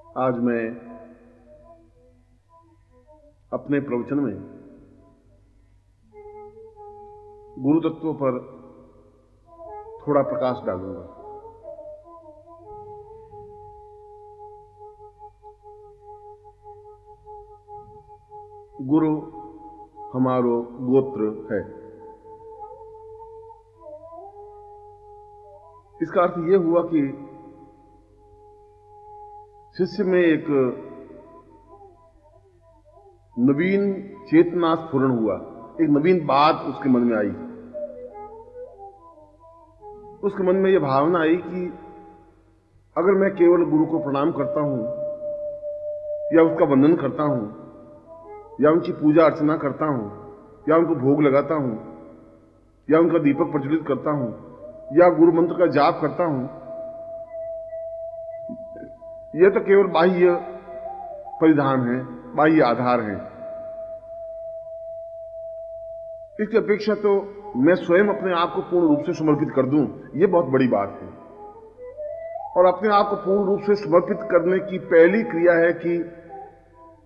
आज मैं अपने प्रवचन में गुरु तत्व पर थोड़ा प्रकाश डालूंगा। गुरु हमारो गोत्र है। इसका अर्थ यह हुआ कि शिष्य में एक नवीन चेतना स्फुरण हुआ, एक नवीन बात उसके मन में आई। उसके मन में यह भावना आई कि अगर मैं केवल गुरु को प्रणाम करता हूं या उसका वंदन करता हूं या उनकी पूजा अर्चना करता हूं या उनको भोग लगाता हूं या उनका दीपक प्रज्वलित करता हूं या गुरु मंत्र का जाप करता हूं, यह तो केवल बाह्य परिधान है, बाह्य आधार है। इसकी अपेक्षा तो मैं स्वयं अपने आप को पूर्ण रूप से समर्पित कर दूं, यह बहुत बड़ी बात है। और अपने आप को पूर्ण रूप से समर्पित करने की पहली क्रिया है कि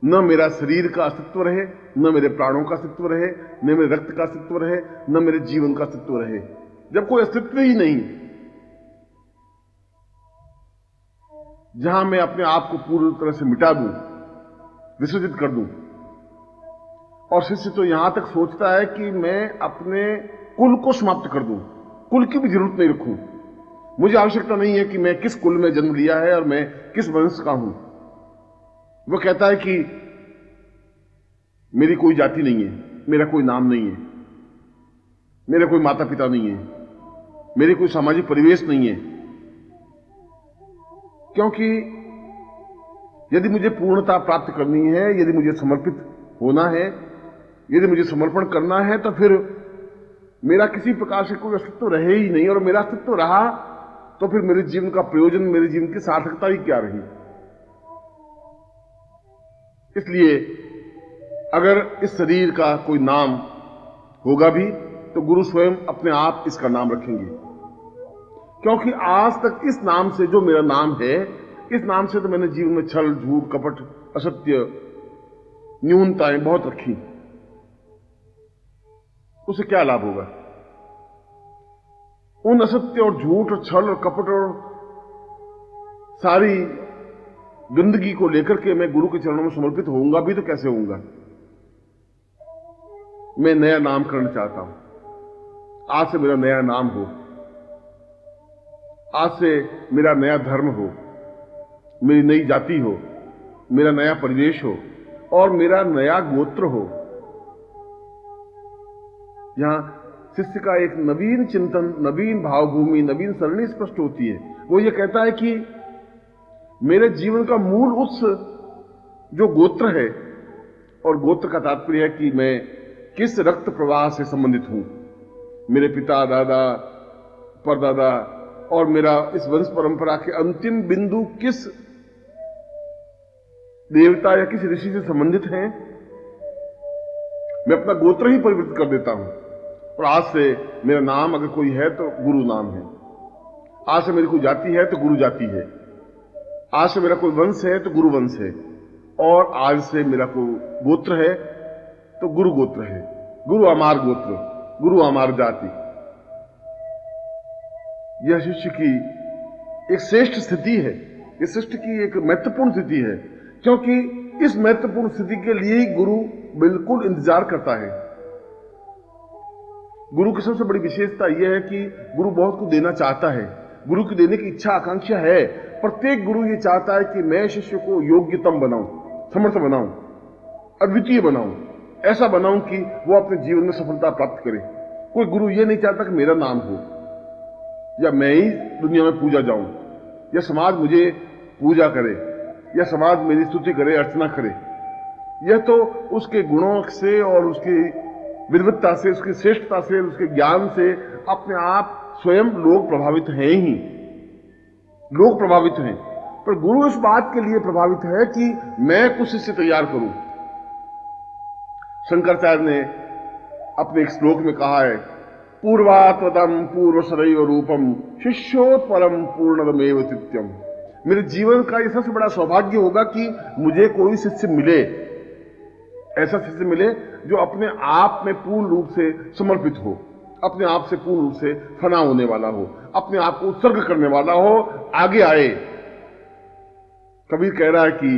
न मेरा शरीर का अस्तित्व रहे, न मेरे प्राणों का अस्तित्व रहे, न मेरे रक्त का अस्तित्व रहे, न मेरे जीवन का अस्तित्व रहे। जब कोई अस्तित्व ही नहीं, जहां मैं अपने आप को पूरी तरह से मिटा दूं, विसर्जित कर दूं। और शिष्य तो यहां तक सोचता है कि मैं अपने कुल को समाप्त कर दूं, कुल की भी जरूरत नहीं रखूं। मुझे आवश्यकता नहीं है कि मैं किस कुल में जन्म लिया है और मैं किस वंश का हूं। वो कहता है कि मेरी कोई जाति नहीं है, मेरा कोई नाम नहीं है, मेरे कोई माता पिता नहीं है, मेरी कोई सामाजिक परिवेश नहीं है। क्योंकि यदि मुझे पूर्णता प्राप्त करनी है, यदि मुझे समर्पित होना है, यदि मुझे समर्पण करना है, तो फिर मेरा किसी प्रकार से कोई अस्तित्व रहे ही नहीं। और मेरा अस्तित्व रहा तो फिर मेरे जीवन का प्रयोजन, मेरे जीवन की सार्थकता ही क्या रही। इसलिए अगर इस शरीर का कोई नाम होगा भी तो गुरु स्वयं अपने आप इसका नाम रखेंगे। क्योंकि आज तक इस नाम से, जो मेरा नाम है, इस नाम से तो मैंने जीवन में छल, झूठ, कपट, असत्य, न्यूनताएं बहुत रखी। उसे क्या लाभ होगा? उन असत्य और झूठ और छल और कपट और सारी गंदगी को लेकर के मैं गुरु के चरणों में समर्पित होऊंगा भी तो कैसे होऊंगा? मैं नया नामकरण चाहता हूं। आज से मेरा नया नाम हो, आज से मेरा नया धर्म हो, मेरी नई जाति हो, मेरा नया परिवेश हो और मेरा नया गोत्र हो। यहां शिष्य का एक नवीन चिंतन, नवीन भावभूमि, नवीन सरणी स्पष्ट होती है। वो ये कहता है कि मेरे जीवन का मूल उत्स जो गोत्र है, और गोत्र का तात्पर्य है कि मैं किस रक्त प्रवाह से संबंधित हूं। मेरे पिता, दादा, परदादा और मेरा इस वंश परंपरा के अंतिम बिंदु किस देवता या किस ऋषि से संबंधित हैं, मैं अपना गोत्र ही परिवर्तित कर देता हूं। और आज से मेरा नाम अगर कोई है तो गुरु नाम है। आज से मेरी कोई जाति है तो गुरु जाति है। आज से मेरा कोई वंश है तो गुरु वंश है। और आज से मेरा कोई गोत्र है तो गुरु गोत्र है। गुरु अमार गोत्र, गुरु अमार जाति। यह शिष्य की एक श्रेष्ठ स्थिति है, यह शिष्य की एक महत्वपूर्ण स्थिति है। क्योंकि इस महत्वपूर्ण स्थिति के लिए ही गुरु बिल्कुल इंतजार करता है। गुरु की सबसे बड़ी विशेषता यह है कि गुरु बहुत कुछ देना चाहता है। गुरु की देने की इच्छा, आकांक्षा है। प्रत्येक गुरु ये चाहता है कि मैं शिष्य को योग्यतम बनाऊं, समर्थ बनाऊं, अद्वितीय बनाऊं, ऐसा बनाऊं कि वो अपने जीवन में सफलता प्राप्त करे। कोई गुरु ये नहीं चाहता कि मेरा नाम हो या मैं ही दुनिया में पूजा जाऊं या समाज मुझे पूजा करे या समाज मेरी स्तुति करे, अर्चना करे। यह तो उसके गुणों से और उसकी विद्वत्ता से, उसकी श्रेष्ठता से, उसके ज्ञान से अपने आप स्वयं लोग प्रभावित हैं ही। लोग प्रभावित हैं, पर गुरु इस बात के लिए प्रभावित है कि मैं कुछ इससे तैयार करूं। शंकराचार्य ने अपने एक श्लोक में कहा है, पूर्वात्वदम पूर्व सरैव रूपम शिष्योत्पलम पूर्णदमेव तित्यम। मेरे जीवन का यह सबसे बड़ा सौभाग्य होगा कि मुझे कोई शिष्य मिले, ऐसा शिष्य मिले जो अपने आप में पूर्ण रूप से समर्पित हो, अपने आप से पूर्ण रूप से फना होने वाला हो, अपने आप को उत्सर्ग करने वाला हो, आगे आए। कबीर कह रहा है कि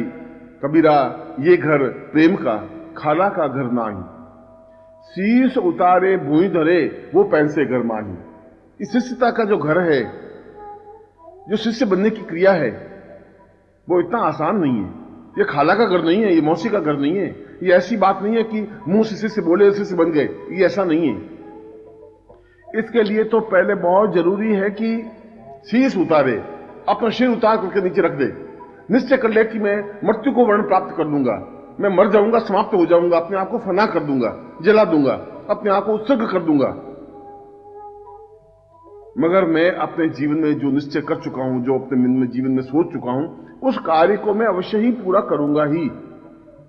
कबीरा ये घर प्रेम का, खाला का घर नाही, शीश उतारे भूई धरे वो पैसे घर माही। इस शिष्यता का जो घर है, जो शिष्य बनने की क्रिया है, वो इतना आसान नहीं है। ये खाला का घर नहीं है, ये मौसी का घर नहीं है, ये ऐसी बात नहीं है कि मुंह से शिष्य बोले शिष्य बन गए, ये ऐसा नहीं है। इसके लिए तो पहले बहुत जरूरी है कि शीश उतारे, अपना सिर उतार करके नीचे रख दे, निश्चय कर ले कि मैं मृत्यु को वर्ण प्राप्त कर लूंगा, मैं मर जाऊंगा, समाप्त हो जाऊंगा, अपने आप को फना कर दूंगा, जला दूंगा, अपने आप को उत्सर्ग कर दूंगा। मगर मैं अपने जीवन में जो निश्चय कर चुका हूं, जो अपने जीवन में सोच चुका हूं, उस कार्य को मैं अवश्य ही पूरा करूंगा ही।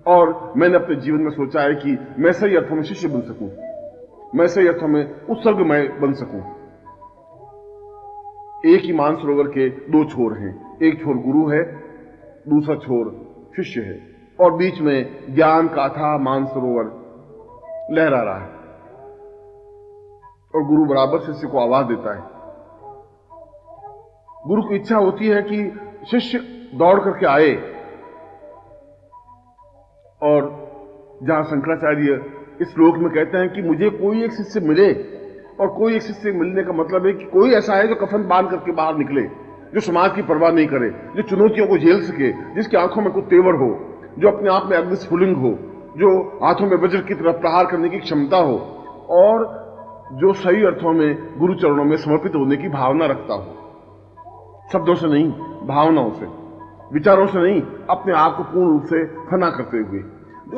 और मैंने अपने जीवन में सोचा है कि मैं सही अर्थों में शिष्य बन सकूं, मैं सही अर्थों में उत्सर्गमय बन सकूं। एक ही मानसरोवर के दो छोर हैं, एक छोर गुरु है, दूसरा छोर शिष्य है, और बीच में ज्ञान का अथाह मानसरोवर लहरा रहा है, और गुरु बराबर शिष्य को आवाज देता है। गुरु की इच्छा होती है कि शिष्य दौड़ करके आए, और जहां शंकराचार्य इस श्लोक में कहते हैं कि मुझे कोई एक शिष्य मिले, और कोई एक शिष्य मिलने का मतलब है कि कोई ऐसा है जो कफन बांध करके बाहर निकले, जो समाज की परवाह नहीं करे, जो चुनौतियों को झेल सके, जिसकी आंखों में कुछ तेवर हो, जो अपने आप में अग्निस्फुलिंग हो, जो हाथों में वज्र की तरफ प्रहार करने की क्षमता हो, और जो सही अर्थों में गुरु चरणों में समर्पित होने की भावना रखता हो। शब्दों से नहीं, भावनाओं से, विचारों से नहीं, अपने आप को पूर्ण रूप से फना करते हुए।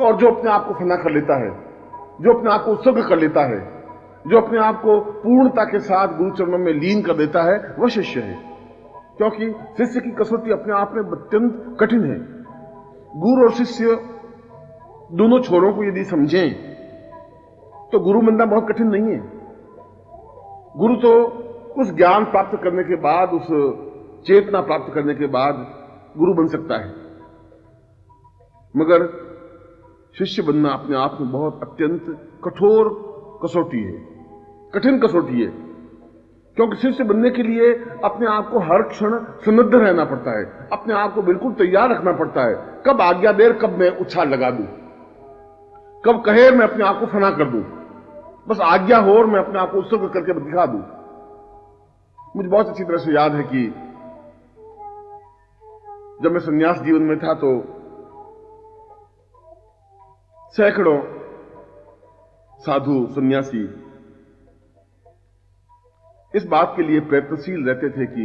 और जो अपने आप को फना कर लेता है, जो अपने आप को उत्सर्ग कर लेता है, जो अपने आप को पूर्णता के साथ गुरु चरणों में लीन कर देता है, वह शिष्य है। क्योंकि शिष्य की कसौटी अपने आप में अत्यंत कठिन है। गुरु और शिष्य दोनों छोरों को यदि समझें तो गुरु बनना बहुत कठिन नहीं है। गुरु तो उस ज्ञान प्राप्त करने के बाद, उस चेतना प्राप्त करने के बाद गुरु बन सकता है, मगर शिष्य बनना अपने आप में बहुत अत्यंत कठोर कसौटी है, कठिन कसौटी है। क्योंकि शिष्य बनने के लिए अपने आप को हर क्षण सन्नद्ध रहना पड़ता है, अपने आप को बिल्कुल तैयार रखना पड़ता है। कब आज्ञा दे, कब मैं उछाल लगा दूं, कब कहे मैं अपने आप को फना कर दूं, बस आज्ञा हो और मैं अपने आप को उत्सर्ग करके दिखा दूं। मुझे बहुत अच्छी तरह से याद है कि जब मैं संन्यास जीवन में था तो सैकड़ों साधु सन्यासी इस बात के लिए प्रयत्नशील रहते थे कि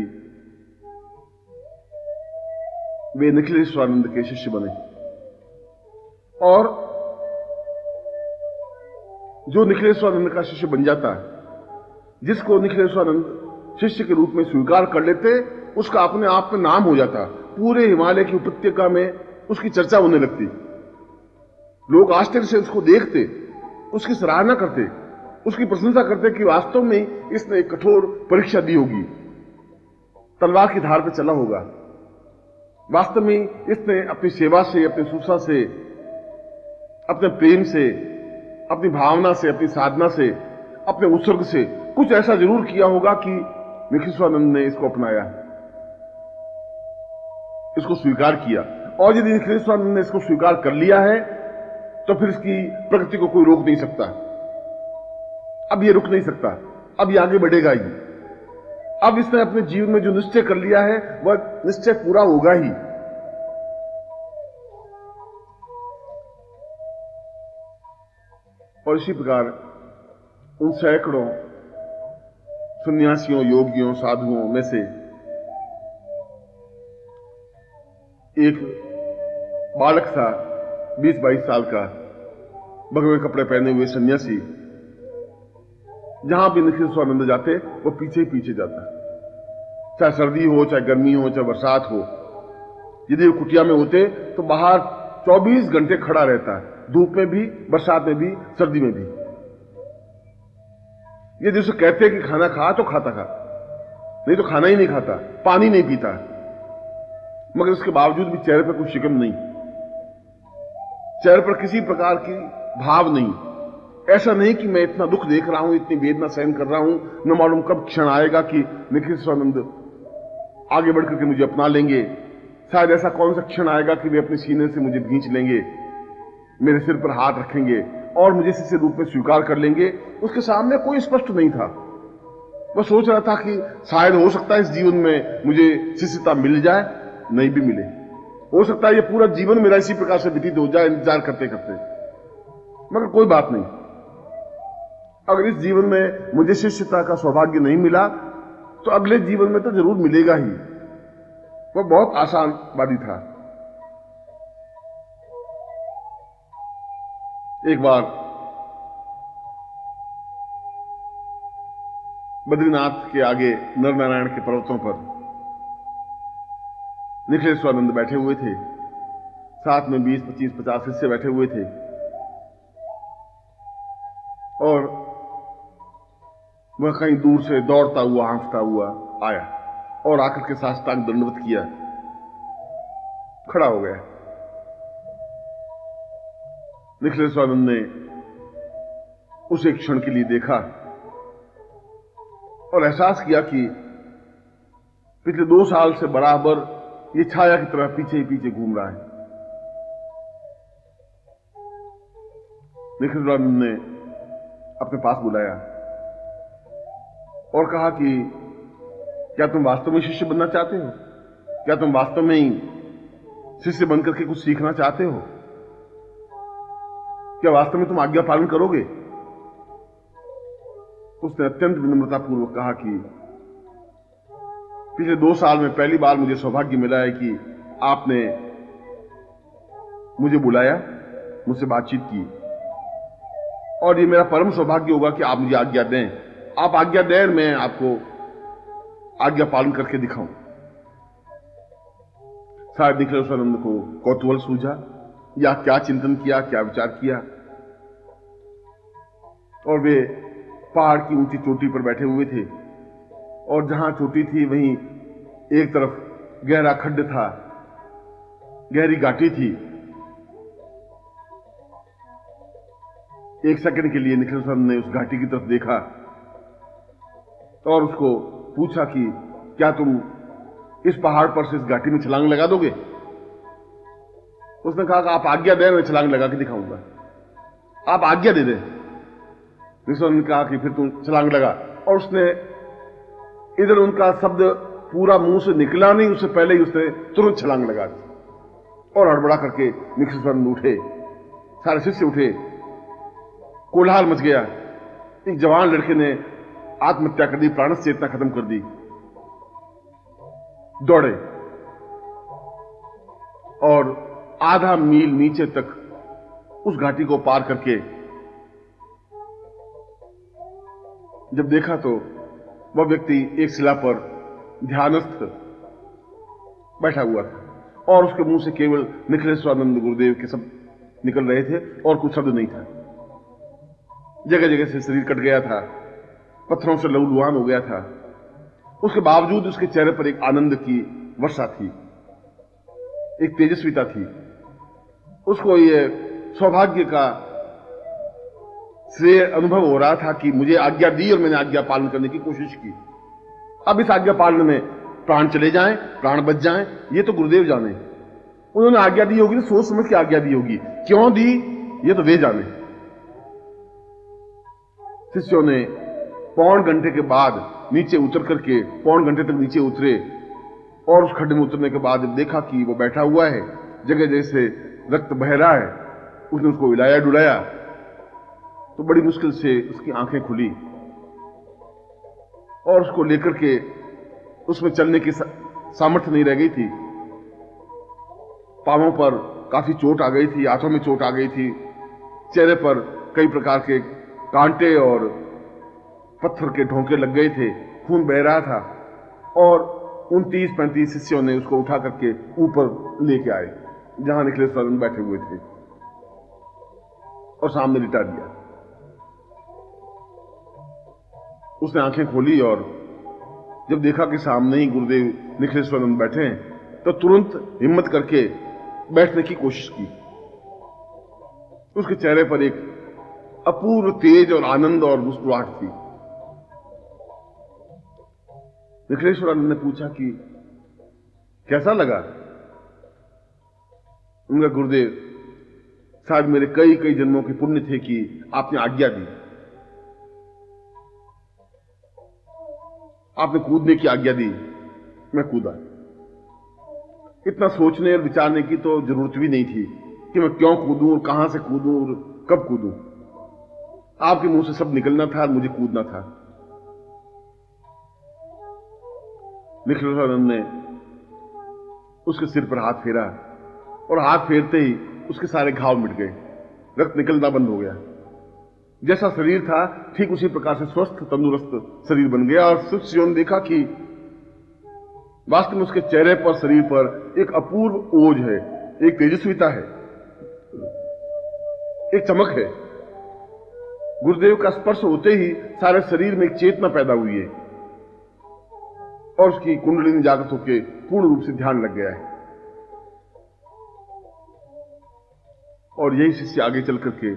वे निखिलेश्वरानंद के शिष्य बने, और जो निखिलेश्वरानंद का शिष्य बन जाता है, जिसको निखिलेश्वरानंद शिष्य के रूप में स्वीकार कर लेते, उसका अपने आप में नाम हो जाता। पूरे हिमालय की उपत्यका में उसकी चर्चा होने लगती। लोग आश्चर्य से उसको देखते, उसकी सराहना करते, उसकी प्रशंसा करते कि वास्तव में इसने एक कठोर परीक्षा दी होगी, तलवार की धार पर चला होगा। वास्तव में इसने अपनी सेवा से, अपनी शुश्रूषा से, अपने प्रेम से, अपनी भावना से, अपनी साधना से, अपने उत्सर्ग से कुछ ऐसा जरूर किया होगा कि निखिलेश्वरानंद ने इसको अपनाया, इसको स्वीकार किया। और यदि निखिलेश्वरानंद ने इसको स्वीकार कर लिया है तो फिर इसकी प्रगति को कोई रोक नहीं सकता। अब ये रुक नहीं सकता, अब ये आगे बढ़ेगा ही। अब इसने अपने जीवन में जो निश्चय कर लिया है वह निश्चय पूरा होगा ही। और इसी प्रकार उन सैकड़ों सन्यासियों, योगियों, साधुओं में से एक बालक था, 20-22 साल का, भगवे कपड़े पहने हुए सन्यासी, जहां भी निखिलेश्वरानंद जाते वो पीछे ही पीछे जाता, चाहे सर्दी हो, चाहे गर्मी हो, चाहे बरसात हो। यदि वो कुटिया में होते तो बाहर 24 घंटे खड़ा रहता है, धूप में भी, बरसात में भी, सर्दी में भी। यदि उसे कहते कि खाना खा तो खाता खा, नहीं तो खाना ही नहीं खाता, पानी नहीं पीता। मगर इसके बावजूद भी चेहरे पर कोई शिकन नहीं, चेहरे पर किसी प्रकार की भाव नहीं। ऐसा नहीं कि मैं इतना दुख देख रहा हूं, इतनी वेदना सहन कर रहा हूं, न मालूम कब क्षण आएगा कि निखिल स्वानंद आगे बढ़कर के मुझे अपना लेंगे। शायद ऐसा कौन सा क्षण आएगा कि वे अपने सीने से मुझे खींच लेंगे, मेरे सिर पर हाथ रखेंगे और मुझे शिष्य रूप में स्वीकार कर लेंगे। उसके सामने कोई स्पष्ट नहीं था। वह सोच रहा था कि शायद हो सकता है इस जीवन में मुझे शिष्यता मिल जाए, नहीं भी मिले। हो सकता है ये पूरा जीवन मेरा इसी प्रकार से व्यतीत हो जाए इंतजार करते करते। मगर कोई बात नहीं, अगर इस जीवन में मुझे शिष्यता का सौभाग्य नहीं मिला तो अगले जीवन में तो जरूर मिलेगा ही। वह बहुत आशावादी था। एक बार बद्रीनाथ के आगे नरनारायण के पर्वतों पर निखिल स्वानंद बैठे हुए थे, साथ में 20, 25, 50 शिष्य बैठे हुए थे और वह कहीं दूर से दौड़ता हुआ हाँफता हुआ आया और आकर के साष्टांग दंडवत किया, खड़ा हो गया। निखिल स्वानंद ने उसे एक क्षण के लिए देखा और एहसास किया कि पिछले 2 साल से बराबर ये छाया की तरह पीछे ही पीछे घूम रहा है। निखिल स्वानंद ने अपने पास बुलाया और कहा कि क्या तुम वास्तव में शिष्य बनना चाहते हो? क्या तुम वास्तव में ही शिष्य बनकर के कुछ सीखना चाहते हो? क्या वास्तव में तुम आज्ञा पालन करोगे? उसने अत्यंत विनम्रतापूर्वक कहा कि पिछले 2 साल में पहली बार मुझे सौभाग्य मिला है कि आपने मुझे बुलाया, मुझसे बातचीत की और ये मेरा परम सौभाग्य होगा कि आप मुझे आज्ञा दें। आप आज्ञा दें, मैं आपको आज्ञा पालन करके दिखाऊं। शायद निखिल स्वानंद को कौतूहल सूझा या क्या चिंतन किया, क्या विचार किया और वे पहाड़ की ऊंची चोटी पर बैठे हुए थे और जहां चोटी थी वहीं एक तरफ गहरा खड्ड था, गहरी घाटी थी। एक सेकंड के लिए निखिल स्वानंद ने उस घाटी की तरफ देखा और उसको पूछा कि क्या तुम इस पहाड़ पर से इस घाटी में छलांग लगा दोगे? उसने कहा कि आप आज्ञा दें, मैं छलांग लगा के दिखाऊंगा। आप आज्ञा दे दें। निखिल ने कहा कि फिर तुम छलांग लगा और उसने इधर उनका शब्द पूरा मुंह से निकला नहीं, उससे पहले ही उसने तुरंत छलांग लगा दी और हड़बड़ा करके निखिल स्वानंद उठे, सारे शिष्य उठे, कोलाहल मच गया। एक जवान लड़के ने आत्महत्या कर दी, प्राण चेतना खत्म कर दी। दौड़े और आधा मील नीचे तक उस घाटी को पार करके जब देखा तो वह व्यक्ति एक शिला पर ध्यानस्थ बैठा हुआ था और उसके मुंह से केवल निखिल स्वानंद गुरुदेव के शब्द निकल रहे थे और कुछ शब्द नहीं था। जगह जगह से शरीर कट गया था, पत्थरों से लहूलुहान हो गया था। उसके बावजूद उसके चेहरे पर एक आनंद की वर्षा थी, एक तेजस्विता थी। उसको ये सौभाग्य का श्रेय अनुभव हो रहा था कि मुझे आज्ञा दी और मैंने आज्ञा पालन करने की कोशिश की। अब इस आज्ञा पालन में प्राण चले जाएं, प्राण बच जाएं, ये तो गुरुदेव जाने। उन्होंने आज्ञा दी होगी, सोच समझ के आज्ञा दी होगी, क्यों दी ये तो वे जाने। शिष्यों ने 1.25 घंटे के बाद नीचे उतर करके 1.25 घंटे तक नीचे उतरे और उस खड्डे में उतरने के बाद जब देखा कि वो बैठा हुआ है, जगह जैसे रक्त बह रहा है, उसने उसको हिलाया डुलाया तो बड़ी मुश्किल से उसकी आंखें खुली और उसको लेकर के उसमें चलने की सामर्थ्य नहीं रह गई थी। पांवों पर काफी चोट आ गई थी, हाथों में चोट आ गई थी, चेहरे पर कई प्रकार के कांटे और पत्थर के ढोंके लग गए थे, खून बह रहा था और 29-35 शिष्यों ने उसको उठा करके ऊपर लेके आए जहां निखिल स्वानंद बैठे हुए थे और सामने लिटा दिया। उसने आंखें खोली और जब देखा कि सामने ही गुरुदेव निखिल स्वानंद बैठे हैं तो तुरंत हिम्मत करके बैठने की कोशिश की। उसके चेहरे पर एक अपूर्व तेज और आनंद और मुस्कुराहट थी। निखिलेश्वरानंद ने पूछा कि कैसा लगा? उनका गुरुदेव, शायद मेरे कई कई जन्मों के पुण्य थे कि आपने आज्ञा दी, आपने कूदने की आज्ञा दी, मैं कूदा। इतना सोचने और विचारने की तो जरूरत भी नहीं थी कि मैं क्यों कूदूं और कहां से कूदूं और कब कूदूं। आपके मुंह से सब निकलना था और मुझे कूदना था। निखिलेश्वरानंद ने उसके सिर पर हाथ फेरा और हाथ फेरते ही उसके सारे घाव मिट गए, रक्त निकलना बंद हो गया। जैसा शरीर था ठीक उसी प्रकार से स्वस्थ तंदुरुस्त शरीर बन गया। और शिष्यों ने देखा कि वास्तव में उसके चेहरे पर, शरीर पर एक अपूर्व ओज है, एक तेजस्विता है, एक चमक है। गुरुदेव का स्पर्श होते ही सारे शरीर में एक चेतना पैदा हुई है और उसकी कुंडलिनी जागृत होकर पूर्ण रूप से ध्यान लग गया है। और यही शिष्य आगे चल करके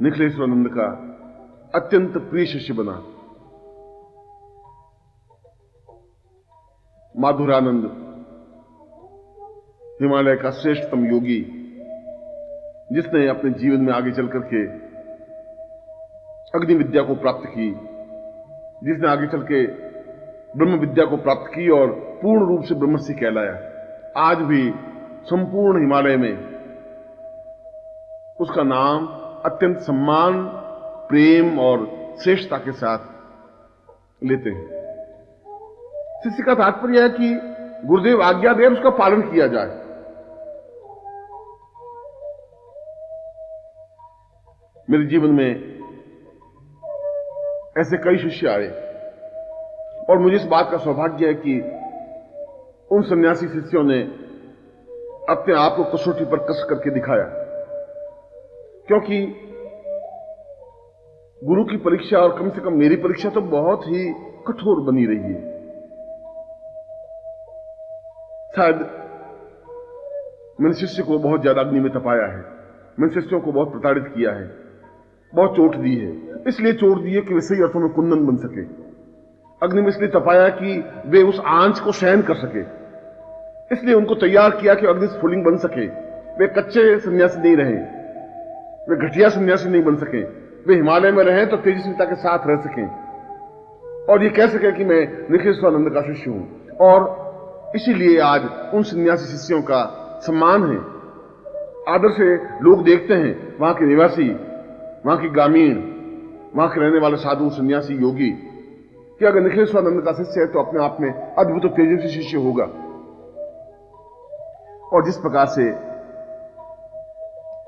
निखिलेश्वरानंद का अत्यंत प्रिय शिष्य बना। माधुरानंद हिमालय का श्रेष्ठतम योगी, जिसने अपने जीवन में आगे चल करके अग्नि विद्या को प्राप्त की, जिसने आगे चल के ब्रह्म विद्या को प्राप्त की और पूर्ण रूप से ब्रह्मर्षि कहलाया। आज भी संपूर्ण हिमालय में उसका नाम अत्यंत सम्मान, प्रेम और श्रेष्ठता के साथ लेते हैं। शिष्य का तात्पर्य है कि गुरुदेव आज्ञा दे, उसका पालन किया जाए। मेरे जीवन में ऐसे कई शिष्य आए और मुझे इस बात का सौभाग्य है कि उन सन्यासी शिष्यों ने अपने आप को कसौटी पर कस करके दिखाया। क्योंकि गुरु की परीक्षा, और कम से कम मेरी परीक्षा, तो बहुत ही कठोर बनी रही है। शायद मैंने शिष्य को बहुत ज्यादा अग्नि में तपाया है, मैंने शिष्यों को बहुत प्रताड़ित किया है, बहुत चोट दी है। इसलिए चोट दी है कि वे सही अर्थों में कुंदन बन सके। अग्नि में इसलिए तपाया कि वे उस आंच को सहन कर सके, इसलिए उनको तैयार किया कि अग्नि स्फुलिंग बन सके। वे कच्चे सन्यासी नहीं रहे, वे घटिया सन्यासी नहीं बन सके, वे हिमालय में रहें तो तेजस्विता के साथ रह सकें और ये कह सके कि मैं निखिलेश्वरानंद का शिष्य हूं। और इसीलिए आज उन सन्यासी शिष्यों का सम्मान है, आदर से लोग देखते हैं। वहां के निवासी, वहां के ग्रामीण, वहां के रहने वाले साधु, सन्यासी, योगी, कि अगर निखिलेश्वरानंद का शिष्य है तो अपने आप में अद्भुत तेजस्वी शिष्य होगा। और जिस प्रकार से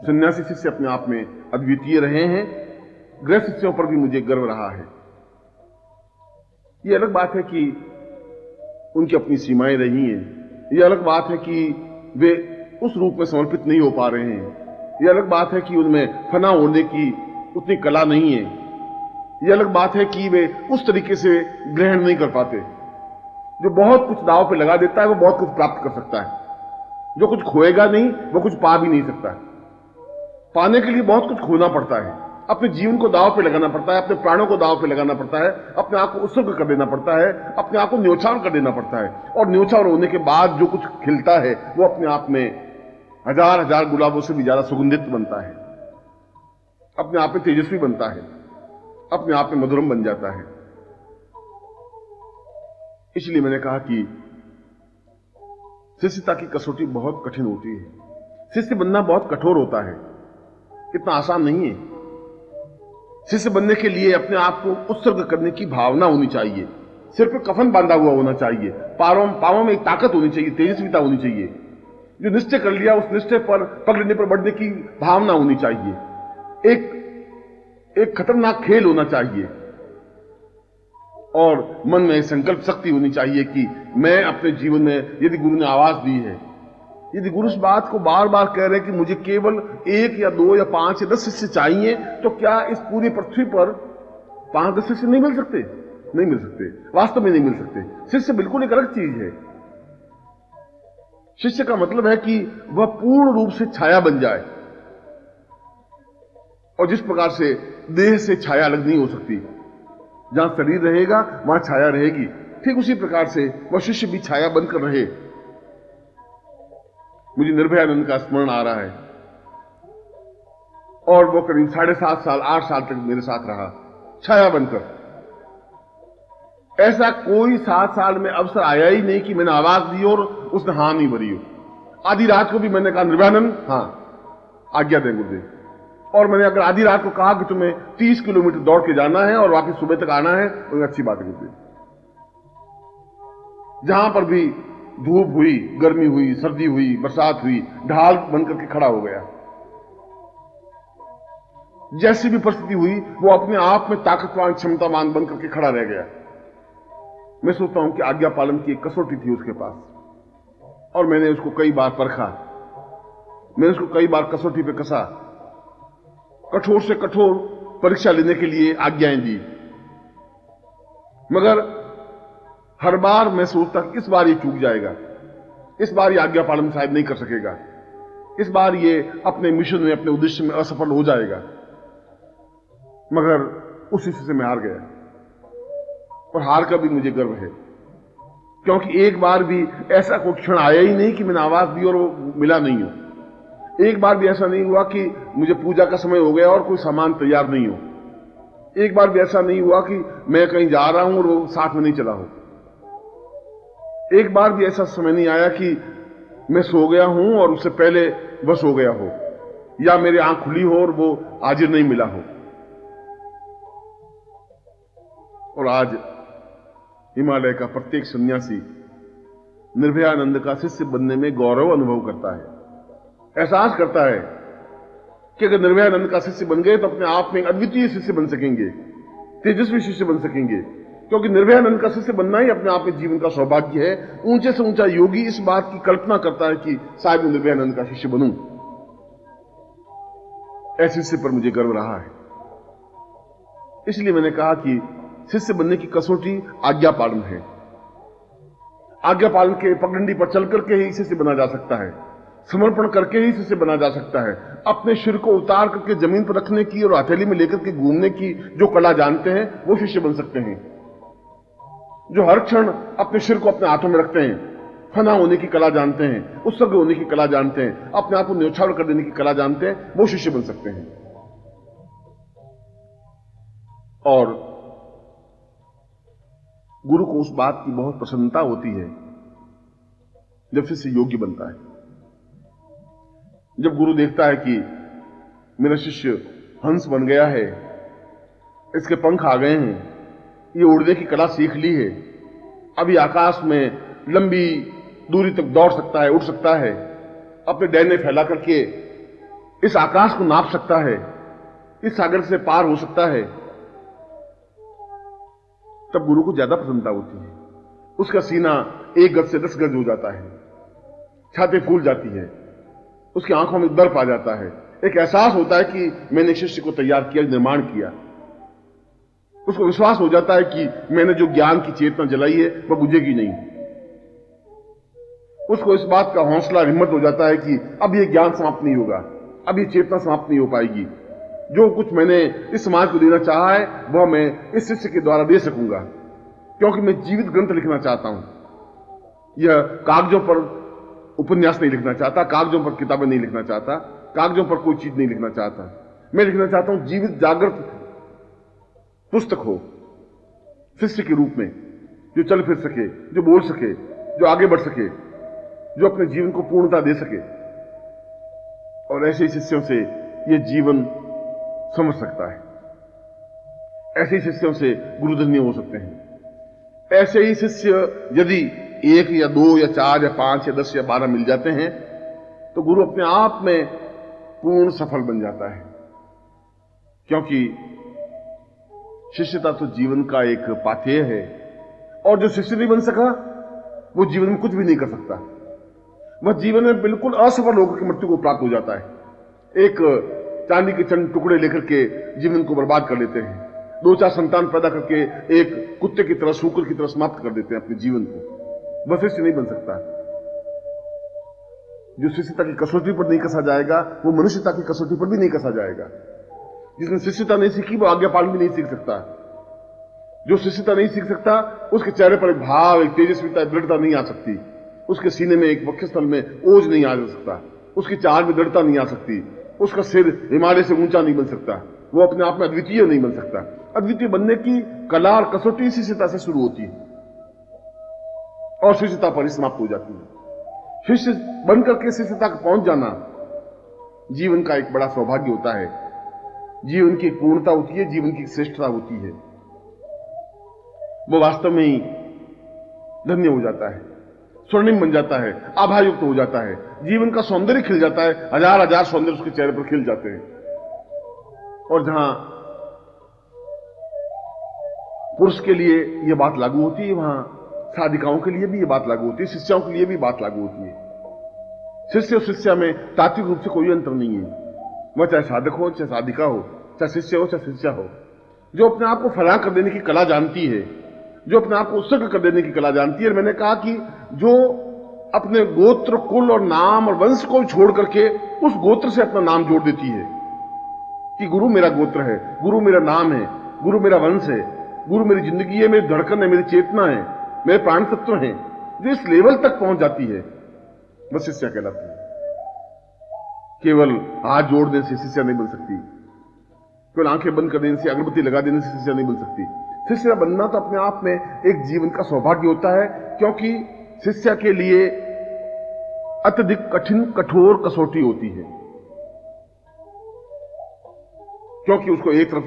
सन्यासी शिष्य अपने आप में अद्वितीय रहे हैं, गृह शिष्यों पर भी मुझे गर्व रहा है। यह अलग बात है कि उनकी अपनी सीमाएं रही हैं, यह अलग बात है कि वे उस रूप में समर्पित नहीं हो पा रहे हैं, यह अलग बात है कि उनमें फना होने की उतनी कला नहीं है, यह अलग बात है कि वे उस तरीके से ग्रहण नहीं कर पाते। जो बहुत कुछ दांव पे लगा देता है वो बहुत कुछ प्राप्त कर सकता है, जो कुछ खोएगा नहीं वो कुछ पा भी नहीं सकता। पाने के लिए बहुत कुछ खोना पड़ता है, अपने जीवन को दांव पे लगाना पड़ता है, अपने प्राणों को दांव पे लगाना पड़ता है, अपने आप को उत्सर्ग कर देना पड़ता है, अपने आप को न्योछावर कर देना पड़ता है। और न्योछावर होने के बाद जो कुछ खिलता है वो अपने आप में हजार हजार गुलाबों से भी ज्यादा सुगंधित बनता है, अपने आप में तेजस्वी बनता है, अपने आप में मधुरम बन जाता है। इसलिए मैंने कहा कि शिष्यता की कसौटी बहुत कठिन होती है, शिष्य बनना बहुत कठोर होता है, इतना आसान नहीं है। शिष्य बनने के लिए अपने आप को उत्सर्ग करने की भावना होनी चाहिए, सिर पर कफन बांधा हुआ होना चाहिए, पांवों में एक ताकत होनी चाहिए, तेजस्विता होनी चाहिए। जो निश्चय कर लिया उस निश्चय पर पकड़ने पर बढ़ने की भावना होनी चाहिए, एक खतरनाक खेल होना चाहिए और मन में संकल्प शक्ति होनी चाहिए कि मैं अपने जीवन में, यदि गुरु ने आवाज दी है, यदि गुरु इस बात को बार बार कह रहे हैं कि मुझे केवल 1 या 2 या 5 या 10 शिष्य चाहिए, तो क्या इस पूरी पृथ्वी पर 5-10 शिष्य नहीं मिल सकते? नहीं मिल सकते, वास्तव में नहीं मिल सकते। शिष्य बिल्कुल एक अलग चीज है। शिष्य का मतलब है कि वह पूर्ण रूप से छाया बन जाए, और जिस प्रकार से देह से छाया अलग नहीं हो सकती, जहां शरीर रहेगा वहां छाया रहेगी, ठीक उसी प्रकार से वह शिष्य भी छाया बनकर रहे। मुझे निर्भयानंद का स्मरण आ रहा है, और वो करीब 7.5 साल 8 साल तक मेरे साथ रहा छाया बनकर। ऐसा कोई 7 साल में अवसर आया ही नहीं कि मैंने आवाज दी और उसने हां नहीं भरी हो। आधी रात को भी मैंने कहा निर्भयानंद हां आज्ञा दें गुरुदेव, और मैंने अगर आधी रात को कहा कि तुम्हें 30 किलोमीटर दौड़ के जाना है और वापस सुबह तक आना है, तो अच्छी बात है गुरुदेव। जहां पर भी धूप हुई, गर्मी हुई, सर्दी हुई, बरसात हुई, ढाल बनकर के खड़ा हो गया। जैसी भी परिस्थिति हुई वो अपने आप में ताकतवान क्षमतावान बनकर के खड़ा रह गया। मैं सोचता हूं कि आज्ञा पालन की एक कसौटी थी उसके पास, और मैंने उसको कई बार परखा, मैंने उसको कई बार कसौटी पे कसा, कठोर से कठोर परीक्षा लेने के लिए आज्ञाएं दी, मगर हर बार मैं सोचता कि इस बार ये चूक जाएगा, इस बार ये आज्ञा पालन शायद नहीं कर सकेगा, इस बार ये अपने मिशन में, अपने उद्देश्य में असफल हो जाएगा। मगर उस स्थिति से मैं हार गया, और हार का भी मुझे गर्व है, क्योंकि एक बार भी ऐसा कोई क्षण आया ही नहीं कि मैंने आवाज दी और वो मिला नहीं हो। एक बार भी ऐसा नहीं हुआ कि मुझे पूजा का समय हो गया और कोई सामान तैयार नहीं हो। एक बार भी ऐसा नहीं हुआ कि मैं कहीं जा रहा हूं और वो साथ में नहीं चला हो। एक बार भी ऐसा समय नहीं आया कि मैं सो गया हूं और उससे पहले वह सो गया हो, या मेरी आंख खुली हो और वो हाजिर नहीं मिला हो। और आज हिमालय का प्रत्येक सन्यासी निर्भयानंद का शिष्य बनने में गौरव अनुभव करता है, एहसास करता है कि अगर निर्भयानंद का शिष्य बन गए तो अपने आप में एक अद्वितीय शिष्य बन सकेंगे, तेजस्वी शिष्य बन सकेंगे, क्योंकि निर्भयानंद का शिष्य बनना ही अपने आप में जीवन का सौभाग्य है। ऊंचे से ऊंचा योगी इस बात की कल्पना करता है कि शायद मैं निर्भयानंद का शिष्य बनूं। ऐसे शिष्य पर मुझे गर्व रहा है। इसलिए मैंने कहा कि शिष्य बनने की कसौटी आज्ञा पालन है। आज्ञा पालन के पगडंडी पर चल करके ही शिष्य बना जा सकता है, समर्पण करके ही शिष्य बना जा सकता है। अपने सिर को उतार करके जमीन पर रखने की और हथेली में लेकर के घूमने की जो कला जानते हैं वो शिष्य बन सकते हैं। जो हर क्षण अपने सिर को अपने हाथों में रखते हैं, फना होने की कला जानते हैं, उत्सर्ग होने की कला जानते हैं, अपने आप को न्यौछावर कर देने की कला जानते हैं, वो शिष्य बन सकते हैं। और गुरु को उस बात की बहुत प्रसन्नता होती है जब शिष्य योग्य बनता है। जब गुरु देखता है कि मेरा शिष्य हंस बन गया है, इसके पंख आ गए हैं, ये उड़ने की कला सीख ली है, अभी आकाश में लंबी दूरी तक दौड़ सकता है, उड़ सकता है, अपने डैने फैला करके इस आकाश को नाप सकता है, इस सागर से पार हो सकता है, तब गुरु को ज्यादा प्रसन्नता होती है। उसका सीना 1 गज से 10 गज हो जाता है, छाती फूल जाती है, उसकी आंखों में दर्प आ जाता है, एक एहसास होता है कि मैंने शिष्य को तैयार किया, निर्माण किया। उसको विश्वास हो जाता है कि मैंने जो ज्ञान की चेतना जलाई है वह बुझेगी नहीं। उसको इस बात का हौसला, हिम्मत हो जाता है कि अब ये ज्ञान समाप्त नहीं होगा, अब ये चेतना समाप्त नहीं हो पाएगी। जो कुछ मैंने इस समाज को देना चाहा है वह मैं इस शिष्य के द्वारा दे सकूंगा, क्योंकि मैं जीवित ग्रंथ लिखना चाहता हूं। यह कागजों पर उपन्यास नहीं लिखना चाहता, कागजों पर किताबें नहीं लिखना चाहता, कागजों पर कोई चीज नहीं लिखना चाहता। मैं लिखना चाहता हूं जीवित जागृत पुस्तक हो, शिष्य के रूप में, जो चल फिर सके, जो बोल सके, जो आगे बढ़ सके, जो अपने जीवन को पूर्णता दे सके। और ऐसे ही शिष्यों से यह जीवन समझ सकता है, ऐसे ही शिष्यों से गुरुधन्य हो सकते हैं। ऐसे ही शिष्य यदि 1 या 2 या 4 या 5 या 10 या 12 मिल जाते हैं तो गुरु अपने आप में पूर्ण सफल बन जाता है, क्योंकि शिष्यता तो जीवन का एक पाथेय है, और जो शिष्य नहीं बन सका वो जीवन में कुछ भी नहीं कर सकता। वह जीवन में बिल्कुल असफल होकर के मृत्यु को प्राप्त हो जाता है। एक चांदी के चंद टुकड़े लेकर के जीवन को बर्बाद कर लेते हैं, 2-4 संतान पैदा करके एक कुत्ते की तरह, सूकर की तरह समाप्त कर देते हैं अपने जीवन को। वह शिष्य नहीं बन सकता। जो शिष्यता की कसौटी पर नहीं कसा जाएगा वो मनुष्यता की कसौटी पर भी नहीं कसा जाएगा। जिसने शिष्यता नहीं सीखी वो आज्ञा पालन भी नहीं सीख सकता। जो शिष्यता नहीं सीख सकता उसके चेहरे पर एक भाव, एक तेजस्विता, एक दृढ़ता नहीं आ सकती। उसके सीने में, एक वक्षस्थल में ओज नहीं आ सकता। उसकी चाल में दृढ़ता नहीं आ सकती। उसका सिर हिमालय से ऊंचा नहीं बन सकता। वो अपने आप में अद्वितीय नहीं बन सकता। अद्वितीय बनने की कला और कसौटी शिष्यता से शुरू होती है और शिष्यता पर ही समाप्त हो जाती है। शिष्य बनकर के शिष्यता तक पहुंच जाना जीवन का एक बड़ा सौभाग्य होता है। जीवन की पूर्णता होती है, जीवन की श्रेष्ठता होती है। वो वास्तव में ही धन्य हो जाता है, स्वर्णिम बन जाता है, आभायुक्त हो जाता है। जीवन का सौंदर्य खिल जाता है, हजार हजार सौंदर्य उसके चेहरे पर खिल जाते हैं। और जहां पुरुष के लिए यह बात लागू होती है, वहां साधिकाओं के लिए भी यह बात लागू होती है, शिष्याओं के लिए भी बात लागू होती है। शिष्य और शिष्या में तात्विक रूप से कोई अंतर नहीं है। वह चाहे साधक हो, चाहे साधिका हो, चाहे शिष्य हो, चाहे शिष्या हो। जो अपने आप को फराग कर देने की कला जानती है, जो अपने आप को उत्सर्ग कर देने की कला जानती है। मैंने कहा कि जो अपने गोत्र, कुल और नाम और वंश को छोड़ करके उस गोत्र से अपना नाम जोड़ देती है कि गुरु मेरा गोत्र है, गुरु मेरा नाम है, गुरु मेरा वंश है, गुरु मेरी जिंदगी है, मेरी धड़कन है, मेरी चेतना है, मेरे प्राण तत्व हैं, जो इस लेवल तक पहुंच जाती है वह शिष्या कहलाती है। केवल हाथ जोड़ देने से शिष्या नहीं बन सकती, केवल आंखें बंद कर देने से, अगरबत्ती लगा देने से शिष्या नहीं बन सकती। शिष्य बनना तो अपने आप में एक जीवन का सौभाग्य होता है, क्योंकि शिष्य के लिए अत्यधिक कठिन, कठोर कसौटी होती है। क्योंकि उसको एक तरफ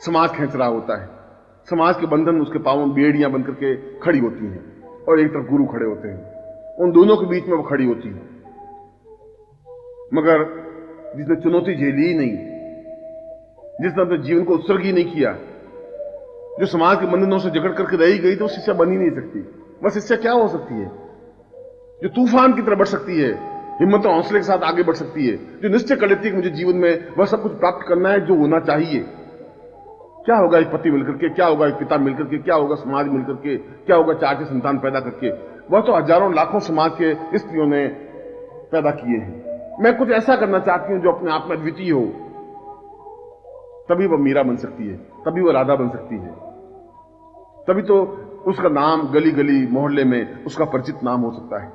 समाज खींच रहा होता है, समाज के बंधन उसके पांवों में बेड़ियां बनकर के खड़ी होती हैं, और एक तरफ गुरु खड़े होते हैं। उन दोनों के बीच में वो खड़ी होती है। मगर जिसने चुनौती झेली ही नहीं, जिसने अपने जीवन को उत्सर्ग ही नहीं किया, जो समाज के बंधनों से जकड़ करके रही गई, तो शिष्या बन ही नहीं सकती। वह शिष्या क्या हो सकती है? जो तूफान की तरह बढ़ सकती है, हिम्मत और हौसले के साथ आगे बढ़ सकती है, जो निश्चय कर लेती है कि मुझे जीवन में वह सब कुछ प्राप्त करना है जो होना चाहिए। क्या होगा एक पति मिलकर के, क्या होगा एक पिता मिलकर के, क्या होगा समाज मिलकर के, क्या होगा 4 संतान पैदा करके। वह तो हजारों लाखों समाज के स्त्रियों ने पैदा किए हैं। मैं कुछ ऐसा करना चाहती हूं जो अपने आप में अद्वितीय हो, तभी वह मीरा बन सकती है, तभी वह राधा बन सकती है, तभी तो उसका नाम गली गली मोहल्ले में उसका परिचित नाम हो सकता है।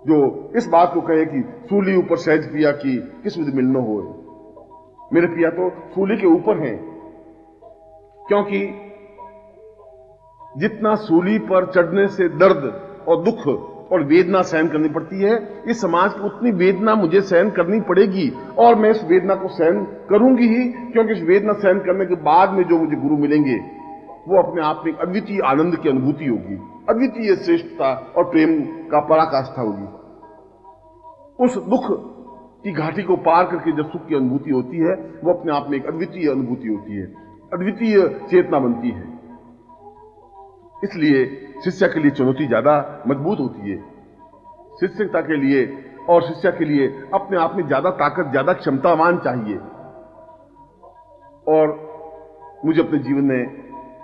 जो इस बात को कहे कि सूली ऊपर सहज पिया की किस विधि मिलनो हो, मेरे पिया तो सूली के ऊपर हैं। क्योंकि जितना सूली पर चढ़ने से दर्द और दुख और वेदना सहन करनी पड़ती है, इस समाज की उतनी वेदना मुझे सहन करनी पड़ेगी, और मैं इस वेदना को सहन करूंगी ही, क्योंकि इस वेदना सहन करने के बाद में जो मुझे गुरु मिलेंगे वो अपने आप में अद्वितीय आनंद की अनुभूति होगी, अद्वितीय श्रेष्ठता और प्रेम का पराकाष्ठा होगी। उस दुख की घाटी को पार करके जब सुख की अनुभूति होती है, वो अपने आप में एक अद्वितीय अनुभूति होती है, अद्वितीय चेतना बनती है। इसलिए शिष्य के लिए चुनौती ज्यादा मजबूत होती है। शिष्यता के लिए और शिष्य के लिए अपने आप में ज्यादा ताकत, ज्यादा क्षमतावान चाहिए। और मुझे अपने जीवन में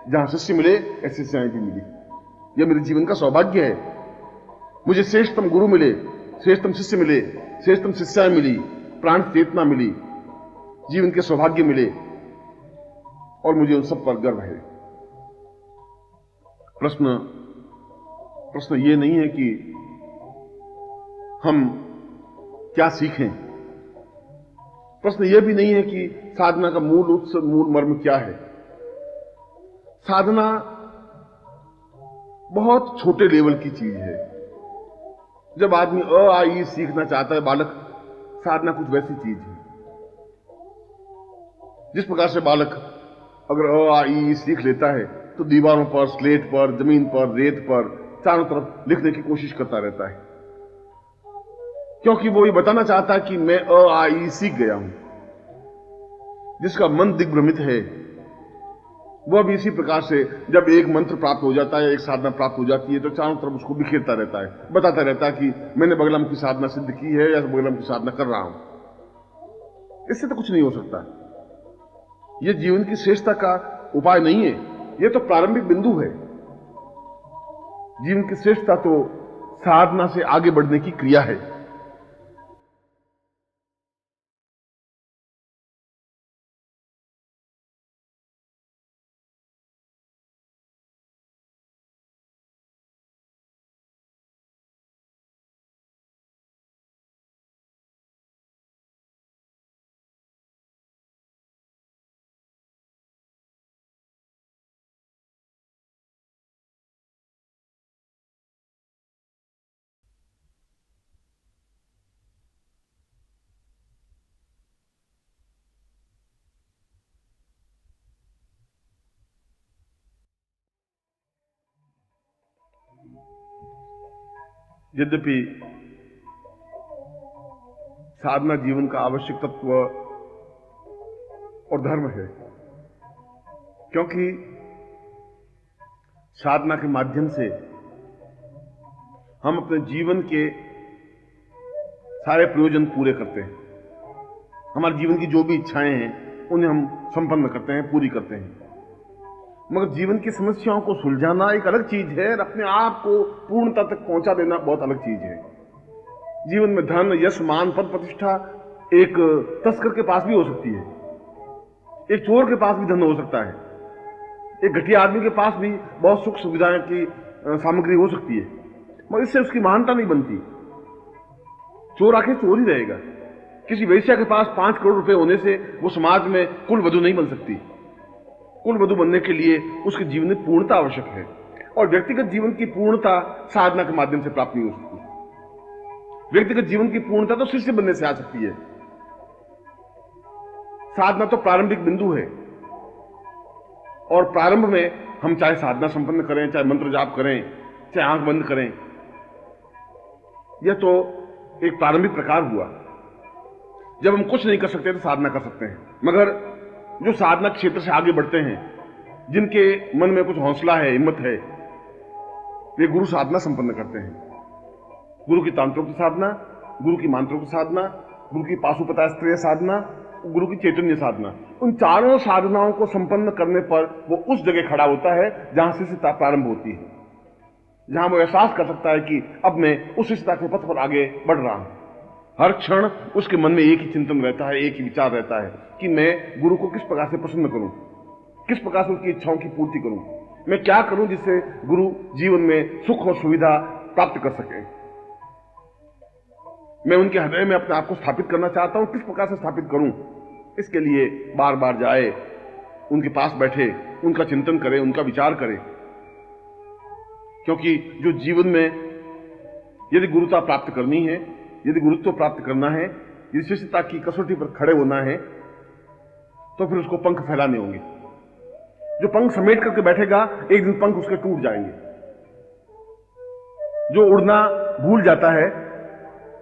जहां शिष्य मिले, ऐसे शिष्याएं भी मिली। यह मेरे जीवन का सौभाग्य है। मुझे श्रेष्ठतम गुरु मिले, श्रेष्ठतम शिष्य मिले, श्रेष्ठतम शिष्याएं मिली, प्राण चेतना मिली, जीवन के सौभाग्य मिले, और मुझे उन सब पर गर्व है। प्रश्न ये नहीं है कि हम क्या सीखें, प्रश्न यह भी नहीं है कि साधना का मूल मर्म क्या है। साधना बहुत छोटे लेवल की चीज है। जब आदमी अ आ ई सीखना चाहता है, बालक, साधना कुछ वैसी चीज है जिस प्रकार से बालक अगर अ आ ई सीख लेता है तो दीवारों पर, स्लेट पर, जमीन पर, रेत पर, चारों तरफ लिखने की कोशिश करता रहता है, क्योंकि वो ये बताना चाहता है कि मैं अ आ ई सीख गया हूं। जिसका मन दिग्भ्रमित है वह भी इसी प्रकार से जब एक मंत्र प्राप्त हो जाता है, एक साधना प्राप्त हो जाती है, तो चारों तरफ उसको बिखेरता रहता है, बताता रहता है कि मैंने बगलामुखी साधना सिद्ध की है या बगलामुखी साधना कर रहा हूं। इससे तो कुछ नहीं हो सकता। यह जीवन की श्रेष्ठता का उपाय नहीं है, यह तो प्रारंभिक बिंदु है। जीवन की श्रेष्ठता तो साधना से आगे बढ़ने की क्रिया है। यद्यपि साधना जीवन का आवश्यक तत्व और धर्म है, क्योंकि साधना के माध्यम से हम अपने जीवन के सारे प्रयोजन पूरे करते हैं। हमारे जीवन की जो भी इच्छाएं हैं उन्हें हम संपन्न करते हैं, पूरी करते हैं। मगर जीवन की समस्याओं को सुलझाना एक अलग चीज है और अपने आप को पूर्णता तक पहुंचा देना बहुत अलग चीज है। जीवन में धन, यश, मान, पद, प्रतिष्ठा एक तस्कर के पास भी हो सकती है, एक चोर के पास भी धन हो सकता है, एक घटिया आदमी के पास भी बहुत सुख सुविधाएं की सामग्री हो सकती है, मगर इससे उसकी महानता नहीं बनती। चोर आखिर चोर ही रहेगा। किसी वैश्या के पास 5 करोड़ रुपए होने से वो समाज में कुल वधु नहीं बन सकती। कुल वधु बनने के लिए उसके जीवन में पूर्णता आवश्यक है, और व्यक्तिगत जीवन की पूर्णता साधना के माध्यम से प्राप्त नहीं हो सकती। व्यक्तिगत जीवन की पूर्णता तो शिष्य बनने से आ सकती है। साधना तो प्रारंभिक बिंदु है, और प्रारंभ में हम चाहे साधना संपन्न करें, चाहे मंत्र जाप करें, चाहे आंख बंद करें, यह तो एक प्रारंभिक प्रकार हुआ। जब हम कुछ नहीं कर सकते तो साधना कर सकते हैं। मगर जो साधना क्षेत्र से आगे बढ़ते हैं, जिनके मन में कुछ हौसला है, हिम्मत है, वे गुरु साधना संपन्न करते हैं। गुरु की तांत्रिक साधना, गुरु की मांत्रिक साधना, गुरु की पाशुपतास्त्रीय साधना, गुरु की चैतन्य साधना, उन चारों साधनाओं को संपन्न करने पर वो उस जगह खड़ा होता है जहां शिष्यता प्रारंभ होती है, जहां वो एहसास कर सकता है कि अब मैं उस शिष्यता के पथ पर आगे बढ़ रहा हूं। हर क्षण उसके मन में एक ही चिंतन रहता है, एक ही विचार रहता है कि मैं गुरु को किस प्रकार से प्रसन्न करूं, किस प्रकार से उसकी इच्छाओं की पूर्ति करूं, मैं क्या करूं जिससे गुरु जीवन में सुख और सुविधा प्राप्त कर सके। मैं उनके हृदय में अपने आप को स्थापित करना चाहता हूं, किस प्रकार से स्थापित करूं। इसके लिए बार बार जाए, उनके पास बैठे, उनका चिंतन करें, उनका विचार करें। क्योंकि जो जीवन में यदि गुरुता प्राप्त करनी है, यदि गुरुत्व प्राप्त करना है, यदि शिष्यता की कसौटी पर खड़े होना है, तो फिर उसको पंख फैलाने होंगे। जो पंख समेट करके बैठेगा, एक दिन पंख उसके टूट जाएंगे। जो उड़ना भूल जाता है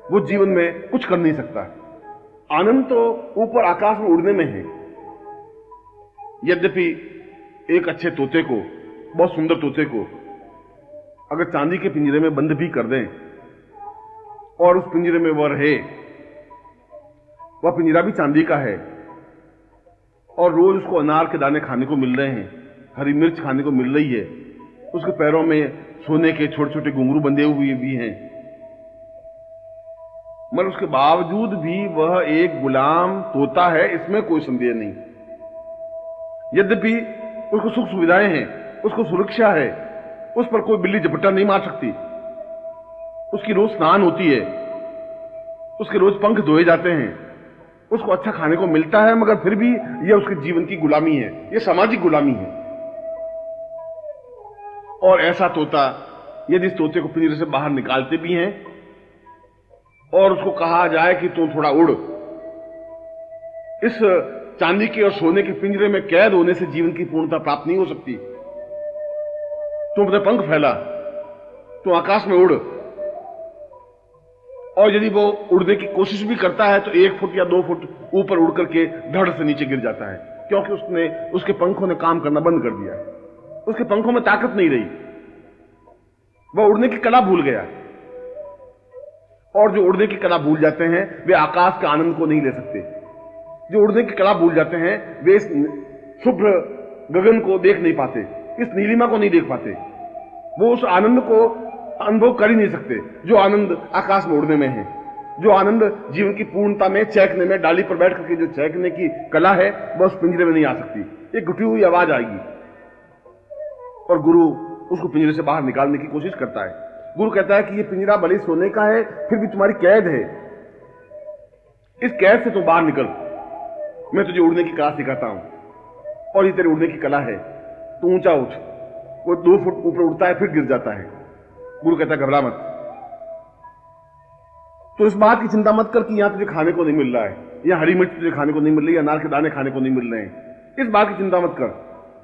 वो जीवन में कुछ कर नहीं सकता। आनंद तो ऊपर आकाश में उड़ने में है। यद्यपि एक अच्छे तोते को, बहुत सुंदर तोते को अगर चांदी के पिंजरे में बंद भी कर दें और उस पिंजरे में वह रहे, वह पिंजरा भी चांदी का है, और रोज उसको अनार के दाने खाने को मिल रहे हैं, हरी मिर्च खाने को मिल रही है, उसके पैरों में सोने के छोटे छोटे घुंघरू बंधे हुए भी हैं, मगर उसके बावजूद भी वह एक गुलाम तोता है, इसमें कोई संदेह नहीं। यद्यपि उसको सुख सुविधाएं हैं, उसको सुरक्षा है, उस पर कोई बिल्ली झपट्टा नहीं मार सकती, उसकी रोज स्नान होती है, उसके रोज पंख धोए जाते हैं, उसको अच्छा खाने को मिलता है, मगर फिर भी यह उसके जीवन की गुलामी है, यह सामाजिक गुलामी है। और ऐसा तोता यदि इस तोते को पिंजरे से बाहर निकालते भी हैं और उसको कहा जाए कि तुम थोड़ा उड़, इस चांदी के और सोने के पिंजरे में कैद होने से जीवन की पूर्णता प्राप्त नहीं हो सकती। तुम अपने पंख फैला, तुम आकाश में उड़, और यदि वो उड़ने की कोशिश भी करता है तो 1 फुट या 2 फुट ऊपर उड़ करके धड़ से नीचे गिर जाता है, क्योंकि उसके पंखों ने काम करना बंद कर दिया। उसके पंखों में ताकत नहीं रही, वह उड़ने की कला भूल गया। और जो उड़ने की कला भूल जाते हैं वे आकाश के आनंद को नहीं ले सकते। जो उड़ने की कला भूल जाते हैं वे इस शुभ्र गगन को देख नहीं पाते, इस नीलिमा को नहीं देख पाते, वो उस आनंद को अनुभव कर ही नहीं सकते जो आनंद आकाश में उड़ने में है, जो आनंद जीवन की पूर्णता में चहकने में, डाली पर बैठ करके जो चहकने की कला है, वह उस पिंजरे में नहीं आ सकती। एक घुटी हुई आवाज आएगी और गुरु उसको पिंजरे से बाहर निकालने की कोशिश करता है। गुरु कहता है कि यह पिंजरा भले सोने का है, फिर भी तुम्हारी कैद है, इस कैद से तुम बाहर निकल, मैं तुझे उड़ने की कला सिखाता हूं, और ये तेरे उड़ने की कला है। तू ऊंचा उठ। वो 2 फुट ऊपर उड़ता है, फिर गिर जाता है। गुरु कहता है घबरा मत, तो इस बात की चिंता मत कर कि यहां तुझे खाने को नहीं मिल रहा है, या हरी मिर्च तुझे खाने को नहीं मिल रही, या अनार के दाने खाने को नहीं मिल रहे हैं, इस बात की चिंता मत कर।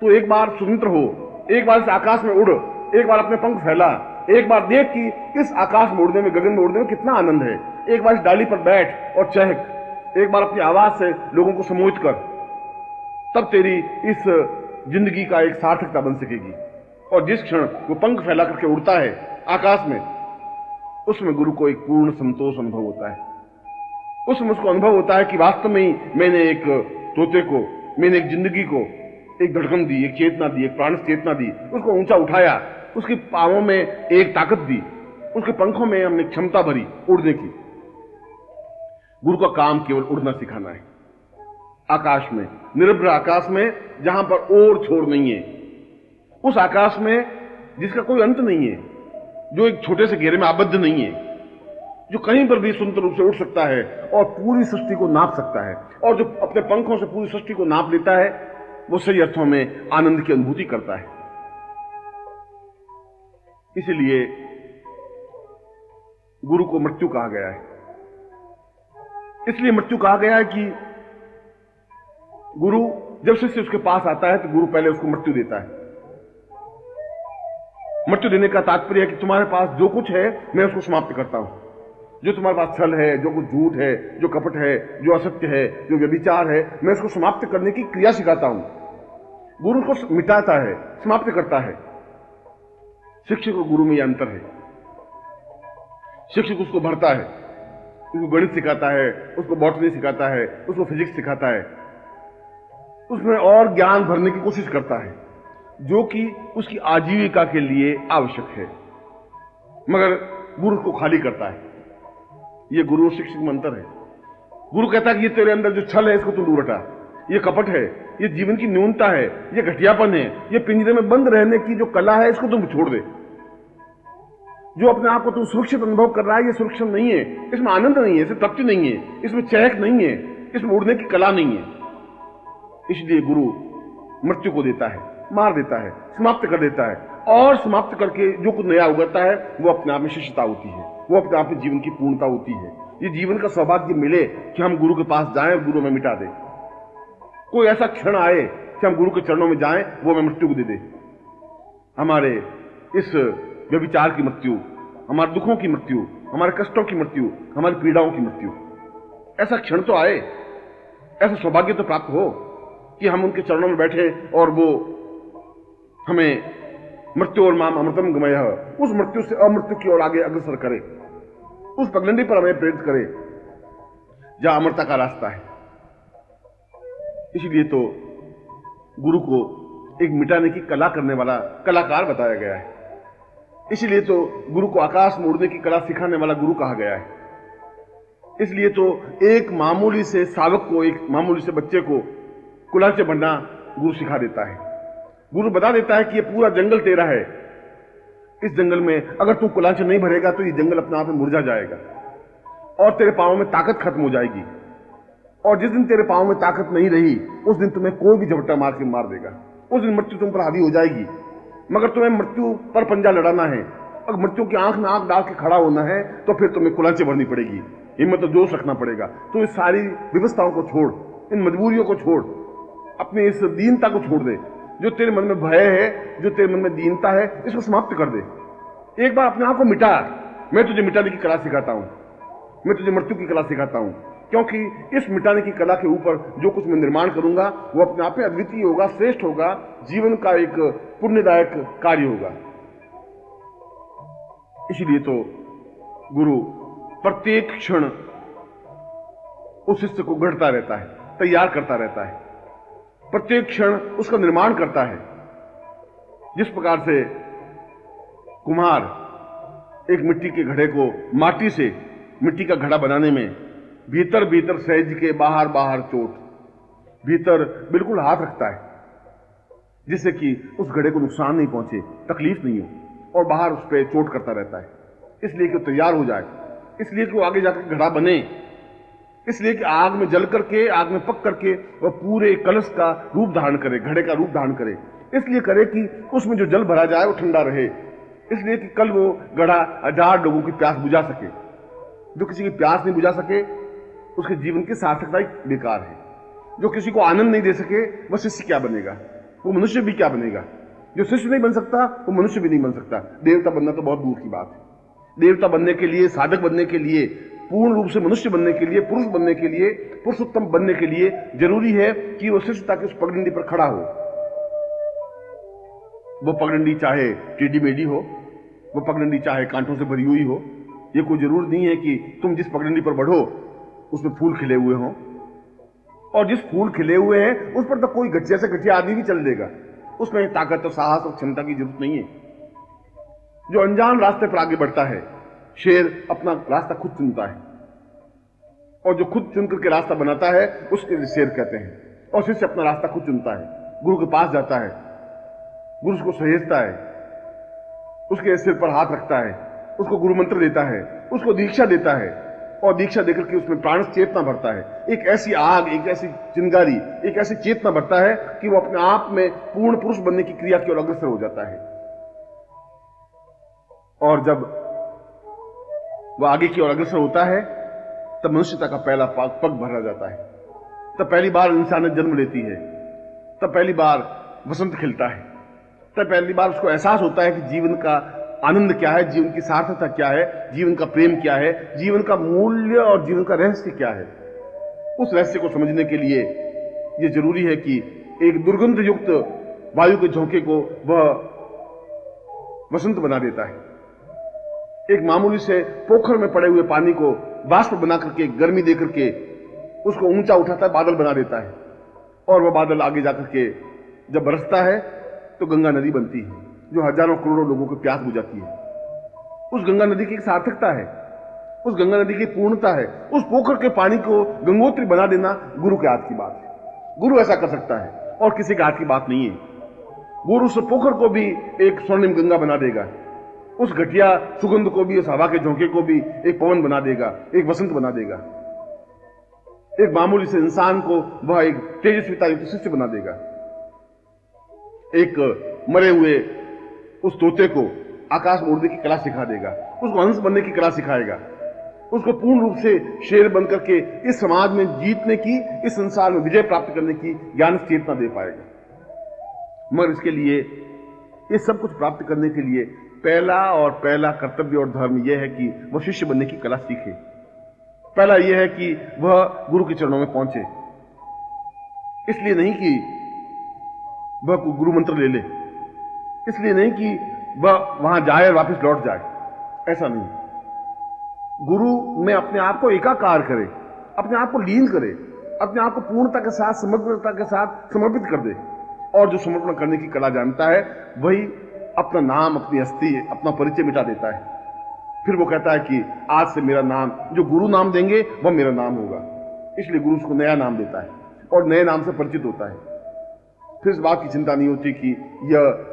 तो एक बार स्वतंत्र हो, एक बार इस आकाश में उड़, एक बार अपने पंख फैला, एक बार देख कि इस आकाश में उड़ने में, गगन में उड़ने में कितना आनंद है। एक बार इस डाली पर बैठ और चहक, एक बार अपनी आवाज से लोगों को सम्मोहित कर, तब तेरी इस जिंदगी का एक सार्थकता बन सकेगी। और जिस क्षण वो पंख फैला करके उड़ता है आकाश में, उसमें गुरु को एक पूर्ण संतोष अनुभव होता है। उसमें उसको अनुभव होता है कि वास्तव में ही मैंने एक तोते को, मैंने एक जिंदगी को एक धड़कन दी, एक चेतना दी, एक प्राण चेतना दी, उसको ऊंचा उठाया, उसके पांवों में एक ताकत दी, उसके पंखों में हमने क्षमता भरी उड़ने की। गुरु का काम केवल उड़ना सिखाना है, आकाश में, निरभ्र आकाश में, जहां पर ओर छोर नहीं है, उस आकाश में जिसका कोई अंत नहीं है, जो एक छोटे से घेरे में आबद्ध नहीं है, जो कहीं पर भी स्वतंत्र रूप से उड़ सकता है और पूरी सृष्टि को नाप सकता है, और जो अपने पंखों से पूरी सृष्टि को नाप लेता है, वो सही अर्थों में आनंद की अनुभूति करता है। इसीलिए गुरु को मृत्यु कहा गया है। इसलिए मृत्यु कहा गया है कि गुरु जब शिष्य उसके पास आता है तो गुरु पहले उसको मृत्यु देता है। मृत्यु देने का तात्पर्य है कि तुम्हारे पास जो कुछ है मैं उसको समाप्त करता हूं। जो तुम्हारे पास छल है, जो कुछ झूठ है, जो कपट है, जो असत्य है, जो व्यभिचार है, मैं उसको समाप्त करने की क्रिया सिखाता हूं। गुरु उसको मिटाता है, समाप्त करता है। शिक्षक और गुरु में यह अंतर है। शिक्षक उसको भरता है, उसको गणित सिखाता है, उसको बॉटनी सिखाता है, उसको फिजिक्स सिखाता है, उसमें और ज्ञान भरने की कोशिश करता है जो कि उसकी आजीविका के लिए आवश्यक है, मगर गुरु उसको खाली करता है। यह गुरु और शिक्षक में अंतर है। गुरु कहता है कि ये तेरे अंदर जो छल है इसको तू दूर हटा, ये कपट है, ये जीवन की न्यूनता है, ये घटियापन है, ये पिंजरे में बंद रहने की जो कला है इसको तुम छोड़ दे। जो अपने आप को तुम सुरक्षित अनुभव कर रहा है ये सुरक्षित नहीं है, इसमें आनंद नहीं है, इसमें तृप्ति नहीं है, इसमें चहक नहीं है, इसमें उड़ने की कला नहीं है। इसलिए गुरु मृत्यु को देता है, मार देता है, समाप्त कर देता है, और समाप्त करके जो कुछ नया उगता है वो अपने आप में शिष्यता होती है, वो अपने आप में जीवन की पूर्णता होती है। ये जीवन का सौभाग्य मिले कि हम गुरु के पास जाएं और गुरु में मिटा दे। कोई ऐसा क्षण आए कि हम गुरु के चरणों में जाएं, वो हमें मृत्यु को दे दे। हमारे इस व्यभिचार की मृत्यु, हमारे दुखों की मृत्यु, हमारे कष्टों की मृत्यु, हमारी पीड़ाओं की मृत्यु, ऐसा क्षण तो आए, ऐसा सौभाग्य तो प्राप्त हो कि हम उनके चरणों में बैठे और वो हमें मृत्यु और माम अमृतम गमयः, उस मृत्यु से अमृत्यु की ओर आगे अग्रसर करे, उस पगडंडी पर हमें प्रेरित करे जहां अमरता का रास्ता है। इसलिए तो गुरु को एक मिटाने की कला करने वाला कलाकार बताया गया है। इसलिए तो गुरु को आकाश में उड़ने की कला सिखाने वाला गुरु कहा गया है। इसलिए तो एक मामूली से सावक को, एक मामूली से बच्चे को कुलांचे भरना गुरु सिखा देता है। गुरु बता देता है कि ये पूरा जंगल तेरा है, इस जंगल में अगर तू कुलांचे नहीं भरेगा तो ये जंगल अपने आप में मुरझा जाएगा और तेरे पांवों में ताकत खत्म हो जाएगी, और जिस दिन तेरे पांवों में ताकत नहीं रही उस दिन तुम्हें कोई भी झपट्टा मार के मार देगा। उस दिन मृत्यु तुम पर हावी हो जाएगी, मगर तुम्हें मृत्यु पर पंजा लड़ाना है। अगर मृत्यु की आंख में आंख डाल के खड़ा होना है तो फिर तुम्हें कुलांचे भरनी पड़ेगी, हिम्मत और जोश रखना पड़ेगा। तो इस सारी व्यवस्थाओं को छोड़, इन मजबूरियों को छोड़, अपनी इस दीनता को छोड़ दे। जो तेरे मन में भय है, जो तेरे मन में दीनता है, इसको समाप्त कर दे। एक बार अपने आप को मिटा। मैं तुझे मिटाने की कला सिखाता हूं, मैं तुझे मृत्यु की कला सिखाता हूं, क्योंकि इस मिटाने की कला के ऊपर जो कुछ मैं निर्माण करूंगा वो अपने आप में अद्वितीय होगा, श्रेष्ठ होगा, जीवन का एक पुण्यदायक कार्य होगा। इसलिए तो गुरु प्रत्येक क्षण उस शिष्य को गढ़ता रहता है, तैयार करता रहता है, प्रत्येक क्षण उसका निर्माण करता है। जिस प्रकार से कुम्हार एक मिट्टी के घड़े को माटी से मिट्टी का घड़ा बनाने में भीतर भीतर सहज के बाहर बाहर चोट, भीतर बिल्कुल हाथ रखता है जिससे कि उस घड़े को नुकसान नहीं पहुंचे, तकलीफ नहीं हो, और बाहर उस पर चोट करता रहता है, इसलिए कि वो तैयार हो जाए, इसलिए कि वो आगे जाकर घड़ा बने, इसलिए कि आग में जल करके, आग में पक करके वह पूरे कलश का रूप धारण करे, घड़े का रूप धारण करे। इसलिए करे कि उसमें जो जल भरा जाए वो ठंडा रहे, इसलिए कि कल वो घड़ा 1000 लोगों की प्यास बुझा सके। जो किसी की प्यास नहीं बुझा सके उसके जीवन की सार्थकता ही बेकार है। जो किसी को आनंद नहीं दे सके वह शिष्य क्या बनेगा, वो मनुष्य भी क्या बनेगा। जो शिष्य नहीं बन सकता वो मनुष्य भी नहीं बन सकता। देवता बनना तो बहुत दूर की बात है। देवता बनने के लिए, साधक बनने के लिए, पूर्ण रूप से मनुष्य बनने के लिए, पुरुष बनने के लिए, पुरुषोत्तम बनने के लिए जरूरी है कि वो शिष्यता की उस पगडंडी पर खड़ा हो। वो पगडंडी चाहे टेढ़ी मेढ़ी हो, वो पगडंडी चाहे कांटों से भरी हुई हो। ये कोई जरूर नहीं है कि तुम जिस पगडंडी पर बढ़ो उसमें फूल खिले हुए हों, और जिस फूल खिले हुए हैं उस पर तो कोई गठिया से गठिया आदमी भी चल देगा। उसमें ताकत और साहस और क्षमता की जरूरत नहीं है। जो अनजान रास्ते पर आगे बढ़ता है, शेर अपना रास्ता खुद चुनता है, और जो खुद चुन करके रास्ता बनाता है उसके लिए शेर कहते हैं। और शिष्य अपना रास्ता खुद चुनता है, गुरु के पास जाता है, गुरु उसको सहेजता है, उसके सिर पर हाथ रखता है, उसको गुरु मंत्र देता है, उसको दीक्षा देता है, और दीक्षा देकर के उसमें प्राण चेतना भरता है। एक ऐसी आग, एक ऐसी चिंगारी, एक ऐसी चेतना भरता है कि वो अपने आप में पूर्ण पुरुष बनने की क्रिया की ओर अग्रसर हो जाता है। और जब वह आगे की ओर अग्रसर होता है तब मनुष्यता का पहला पग भरा जाता है। तब पहली बार इंसानियत जन्म लेती है, तब पहली बार वसंत खिलता है, तब पहली बार उसको एहसास होता है कि जीवन का आनंद क्या है, जीवन की सार्थकता क्या है, जीवन का प्रेम क्या है, जीवन का मूल्य और जीवन का रहस्य क्या है। उस रहस्य को समझने के लिए यह जरूरी है कि एक दुर्गंध युक्त वायु के झोंके को वह वसंत बना देता है। एक मामूली से पोखर में पड़े हुए पानी को बाष्प बना करके, गर्मी दे करके उसको ऊंचा उठाता है, बादल बना देता है, और वह बादल आगे जाकर के जब बरसता है तो गंगा नदी बनती है, जो हजारों करोड़ों लोगों की प्यास बुझाती है। उस गंगा नदी की एक सार्थकता है, उस गंगा नदी की पूर्णता है। उस पोखर के पानी को गंगोत्री बना देना गुरु के हाथ की बात है। गुरु ऐसा कर सकता है और किसी के हाथ की बात नहीं है। गुरु उस पोखर को भी एक स्वर्णिम गंगा बना देगा, उस घटिया सुगंध को भी, उस हवा के झोंके को भी एक पवन बना देगा, एक वसंत बना देगा। एक मामूली से इंसान को वह एक तेजस्विता युक्त शिष्य बना देगा। एक मरे हुए उस तोते को आकाश में उड़ने की कला सिखा देगा, उसको हंस बनने की कला सिखाएगा, उसको पूर्ण रूप से शेर बनकर के इस समाज में जीतने की, इस संसार में विजय प्राप्त करने की ज्ञान चेतना दे पाएगा। मगर इसके लिए, ये सब कुछ प्राप्त करने के लिए पहला कर्तव्य और धर्म यह है कि वह शिष्य बनने की कला सीखे। पहला यह है कि वह गुरु के चरणों में पहुंचे। इसलिए नहीं कि वह गुरु मंत्र ले ले, इसलिए नहीं कि वह वहां जाए और वापस लौट जाए, ऐसा नहीं। गुरु में अपने आप को एकाकार करे, अपने आप को लीन करे, अपने आप को पूर्णता के साथ, समग्रता के साथ समर्पित कर दे। और जो समर्पण करने की कला जानता है वही अपना नाम, अपनी हस्ती, अपना परिचय मिटा देता है। फिर वो कहता है कि आज से मेरा नाम, जो गुरु नाम देंगे वह मेरा नाम होगा। इसलिए गुरु उसको नया नाम देता है और नए नाम से परिचित होता है। फिर इस बात की चिंता नहीं होती कि यह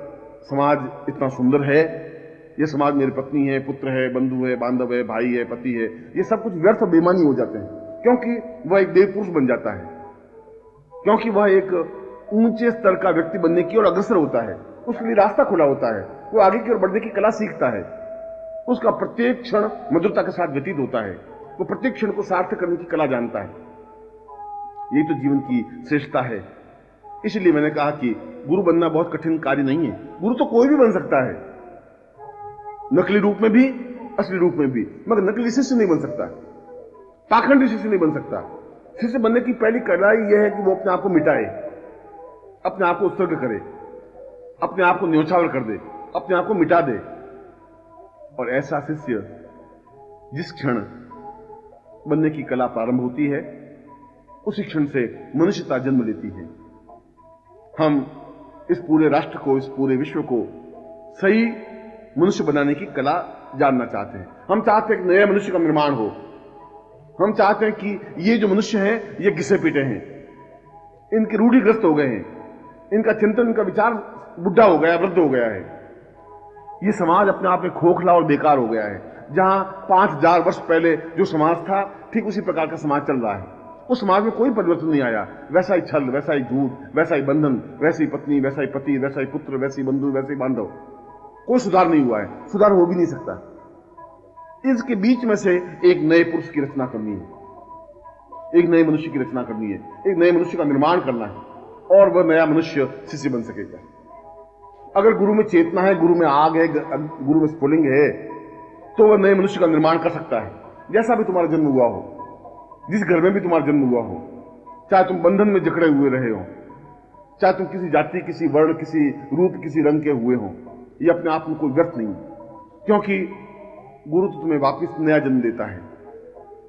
समाज इतना सुंदर है, यह समाज मेरी पत्नी है, पुत्र है, बंधु है, बांधव है, भाई है, पति है, ये सब कुछ व्यर्थ और बेमानी हो जाते हैं, क्योंकि वह एक देव पुरुष बन जाता है, क्योंकि वह एक ऊंचे स्तर का व्यक्ति बनने की ओर अग्रसर होता है। उसके लिए रास्ता खुला होता है, वो आगे की ओर बढ़ने की कला सीखता है। उसका प्रत्येक क्षण मधुरता के साथ व्यतीत होता है, वो प्रत्येक क्षण को सार्थक करने की कला जानता है। यही तो जीवन की श्रेष्ठता है। इसलिए मैंने कहा कि गुरु बनना बहुत कठिन कार्य नहीं है। गुरु तो कोई भी बन सकता है, नकली रूप में भी, असली रूप में भी, मगर नकली शिष्य नहीं बन सकता, पाखंडी शिष्य नहीं बन सकता। शिष्य बनने की पहली कला यह है कि वो अपने आप को मिटाए, अपने आप को उत्सर्ग करे, अपने आप को न्योछावर कर दे, अपने आप को मिटा दे। और ऐसा शिष्य जिस क्षण बनने की कला प्रारंभ होती है, उसी क्षण से मनुष्यता जन्म लेती है। हम इस पूरे राष्ट्र को, इस पूरे विश्व को सही मनुष्य बनाने की कला जानना चाहते हैं। हम चाहते हैं कि नए मनुष्य का निर्माण हो। हम चाहते हैं कि ये जो मनुष्य हैं ये घिसे पीटे हैं, इनके रूढ़िग्रस्त हो गए हैं, इनका चिंतन, इनका विचार बुढ़ा हो गया, वृद्ध हो गया है। ये समाज अपने आप में खोखला और बेकार हो गया है। जहां 5000 वर्ष पहले जो समाज था, ठीक उसी प्रकार का समाज चल रहा है। उस समाज में कोई परिवर्तन नहीं आया। वैसा ही छल, वैसा ही झूठ, वैसा ही बंधन, वैसी पत्नी, वैसा ही पति, वैसा ही पुत्र, वैसी बंधु, वैसे ही बांधव। कोई सुधार नहीं हुआ है, सुधार हो भी नहीं सकता। इसके बीच में से एक नए पुरुष की रचना करनी है, एक नए मनुष्य की रचना करनी है, एक नए मनुष्य का निर्माण करना है, और वह नया मनुष्य शिष्य बन सकेगा। अगर गुरु में चेतना है, गुरु में आग है, गुरु में स्फुलिंग है, तो वह नए मनुष्य का निर्माण कर सकता है। जैसा भी तुम्हारा जन्म हुआ हो, जिस घर में भी तुम्हारा जन्म हुआ हो, चाहे तुम बंधन में जकड़े हुए रहे हो, चाहे तुम किसी जाति, किसी वर्ण, किसी रूप, किसी रंग के हुए हो, ये अपने आप में कोई व्यर्थ नहीं, क्योंकि गुरु तो तुम्हें वापिस नया जन्म देता है।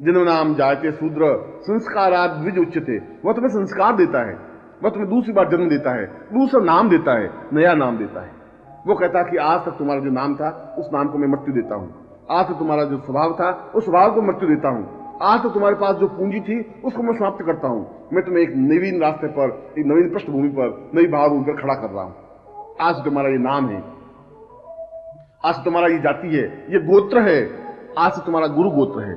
जन्म नाम जायते शूद्र संस्काराद द्विज उच्यते, वह तुम्हें संस्कार देता है, वह तुम्हें दूसरी बार जन्म देता है, दूसरा नाम देता है, नया नाम देता है। वो कहता है कि आज तक तुम्हारा जो नाम था उस नाम को मैं मृत्यु देता हूं, आज तक तुम्हारा जो स्वभाव था उस स्वभाव को मृत्यु देता हूं, आज तक तुम्हारे पास जो पूंजी थी उसको मैं समाप्त करता हूं। मैं तुम्हें एक नवीन रास्ते पर, एक नवीन पृष्ठभूमि पर, नई भावभूमि पर खड़ा कर रहा हूं। आज तुम्हारा ये नाम है, आज तुम्हारा ये जाति है, ये गोत्र है, आज से तुम्हारा गुरु गोत्र है,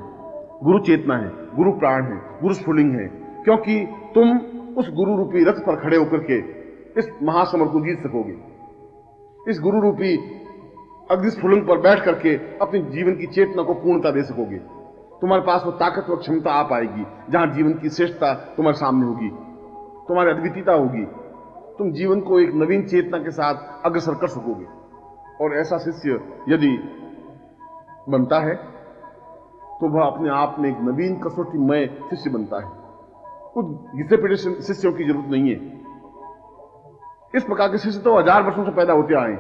गुरु चेतना है, गुरु प्राण है, गुरु स्फुलिंग है, क्योंकि तुम उस गुरु रूपी रथ पर खड़े होकर के इस महासमर को जीत सकोगे। इस गुरु रूपी अग्निस्फुलिंग पर बैठ करके अपने जीवन की चेतना को पूर्णता दे सकोगे। तुम्हारे पास वो ताकत और क्षमता आ पाएगी जहां जीवन की श्रेष्ठता तुम्हारे सामने होगी, तुम्हारी अद्वितीयता होगी, तुम जीवन को एक नवीन चेतना के साथ अग्रसर कर सकोगे। और ऐसा शिष्य यदि बनता है तो वह अपने आप में एक नवीन कसौटीमय शिष्य बनता है। कुछ घिसे पिटे शिष्यों की जरूरत नहीं है। इस प्रकार के शिष्य तो 1000 वर्षों से पैदा होते आए,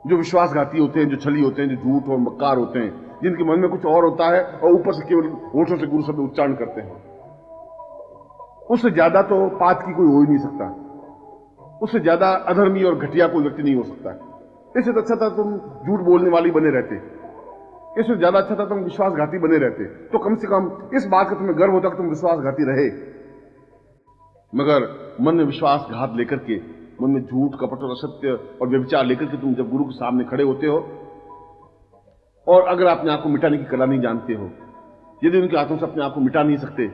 जो विश्वासघाती होते हैं, जो छली होते हैं, जो झूठ और मक्कार होते हैं, जिनके मन में कुछ और होता है और ऊपर से केवल होठों से गुरु शब्द उच्चारण करते हैं। उससे ज्यादा तो पात की कोई हो ही नहीं सकता, उससे ज्यादा अधर्मी और घटिया कोई व्यक्ति नहीं हो सकता। इससे तो अच्छा था तुम झूठ बोलने वाली बने रहते, इससे ज्यादा अच्छा था तुम विश्वासघाती बने रहते। तो कम से कम इस बात का तुम्हें गर्व होता कि तुम विश्वासघाती रहे। मगर मन में विश्वासघात लेकर के, मन में झूठ, कपट और असत्य और व्यभिचार लेकर के तुम जब गुरु के सामने खड़े होते हो, और अगर अपने आप को मिटाने की कला नहीं जानते हो, यदि उनके हाथों से अपने आप को मिटा नहीं सकते,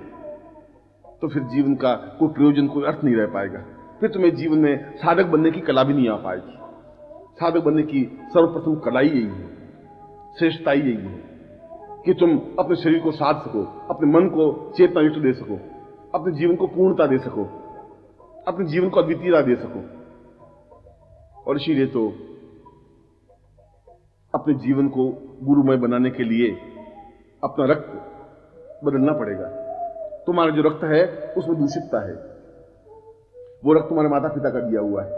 तो फिर जीवन का कोई प्रयोजन, कोई अर्थ नहीं रह पाएगा। फिर तुम्हें जीवन में साधक बनने की कला भी नहीं आ पाएगी। साधक बनने की सर्वप्रथम कला ही यही है, श्रेष्ठता ही यही है कि तुम अपने शरीर को साध सको, अपने मन को चेतना युक्त दे सको, अपने जीवन को पूर्णता दे सको, अपने जीवन को अद्वितीयता दे सको। और इसीलिए तो अपने जीवन को गुरुमय बनाने के लिए अपना रक्त बदलना पड़ेगा। तुम्हारा जो रक्त है उसमें दूषितता है, वो रक्त तुम्हारे माता पिता का दिया हुआ है,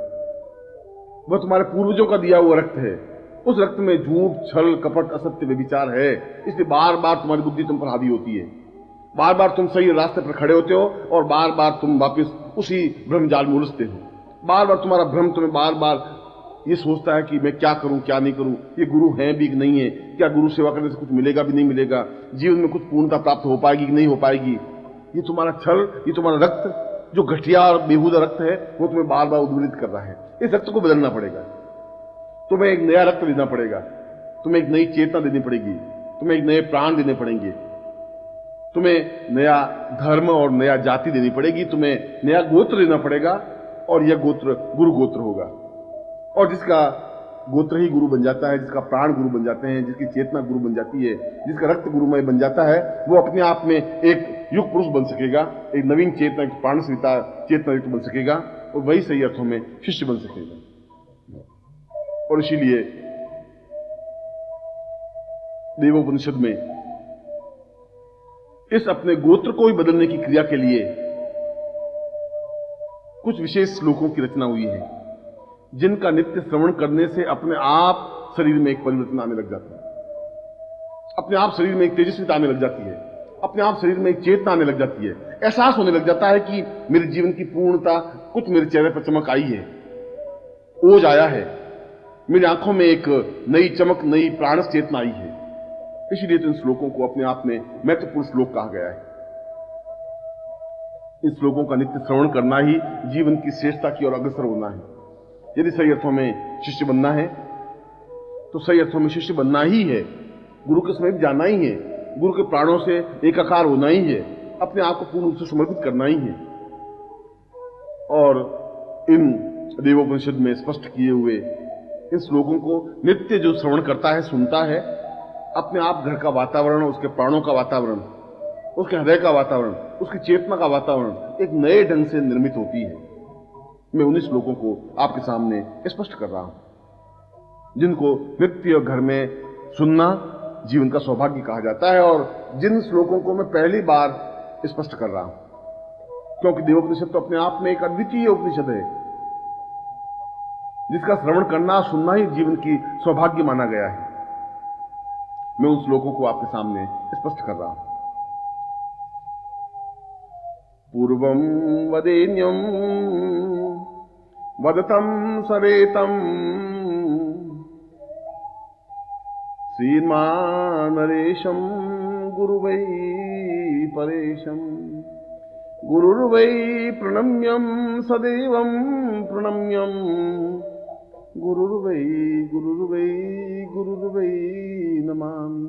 वह तुम्हारे पूर्वजों का दिया हुआ रक्त है। उस रक्त में झूठ, छल, कपट, असत्य, व्यभिचार है। इसलिए बार बार तुम्हारी बुद्धि तुम पर हावी होती है, बार बार तुम सही रास्ते पर खड़े होते हो और बार बार तुम वापस उसी भ्रमजाल में उलझते हो। बार बार तुम्हारा भ्रम तुम्हें बार बार ये सोचता है कि मैं क्या करूं, क्या नहीं करूं, ये गुरु है भी कि नहीं है, क्या गुरु सेवा करने से कुछ मिलेगा भी नहीं मिलेगा, जीवन में कुछ पूर्णता प्राप्त हो पाएगी कि नहीं हो पाएगी। ये तुम्हारा छल, ये तुम्हारा रक्त जो घटिया और बेहूदा रक्त है, वो तुम्हें बार बार उद्वेलित कर रहा है। इस रक्त को बदलना पड़ेगा, तुम्हें एक नया रक्त देना पड़ेगा, तुम्हें एक नई चेतना देनी पड़ेगी, तुम्हें एक नए प्राण देने पड़ेंगे, तुम्हें नया धर्म और नया जाति देनी पड़ेगी, तुम्हें नया गोत्र देना पड़ेगा। और यह गोत्र गुरु गोत्र होगा, और जिसका गोत्र ही गुरु बन जाता है, जिसका प्राण गुरु बन जाते हैं, जिसकी चेतना गुरु बन जाती है, जिसका रक्त गुरुमय बन जाता है, वो अपने आप में एक युग पुरुष बन सकेगा, एक नवीन चेतना, एक प्राण सविता चेतना युक्त बन सकेगा, और वही सही अर्थों में शिष्य बन सकेगा। और इसीलिए देवोपनिषद में इस अपने गोत्र को ही बदलने की क्रिया के लिए कुछ विशेष श्लोकों की रचना हुई है, जिनका नित्य श्रवण करने से अपने आप शरीर में एक परिवर्तन आने लग जाता है, अपने आप शरीर में एक तेजस्विता आने लग जाती है, अपने आप शरीर में एक चेतना आने लग जाती है, एहसास होने लग जाता है कि मेरे जीवन की पूर्णता, कुछ मेरे चेहरे पर चमक आई है, ओज आया है, मेरी आंखों में एक नई चमक, नई प्राणस चेतना आई है। इसलिए तो इन श्लोकों को अपने आप में महत्वपूर्ण श्लोक कहा गया है। इन श्लोकों का नित्य श्रवण करना ही जीवन की श्रेष्ठता की ओर अग्रसर होना है। यदि सही अर्थों में शिष्य बनना है तो सही अर्थों में शिष्य बनना ही है, गुरु के समीप जाना ही है, गुरु के प्राणों से एकाकार होना ही है, अपने आप को पूर्ण रूप से समर्पित करना ही है। और इन देवोपनिषद में स्पष्ट किए हुए इन श्लोकों को नित्य जो श्रवण करता है, सुनता है, अपने आप घर का वातावरण, उसके प्राणों का वातावरण, उसके हृदय का वातावरण, उसकी चेतना का वातावरण एक नए ढंग से निर्मित होती है। मैं उन्हीं श्लोकों को आपके सामने स्पष्ट कर रहा हूं, जिनको नित्य घर में सुनना जीवन का सौभाग्य कहा जाता है, और जिन श्लोकों को मैं पहली बार स्पष्ट कर रहा हूं, क्योंकि देवोपनिषद तो अपने आप में एक अद्वितीय उपनिषद है, जिसका श्रवण करना सुनना ही जीवन की सौभाग्य माना गया है। मैं उन श्लोकों को आपके सामने स्पष्ट कर रहा हूं। पूर्वं वदेन्यं वदतं सरेतं श्रीमानरेशं गुरुवै परेशं गुरुर्वै प्रणम्यं सदैवं प्रणम्यं गुरुर्वै नमामि।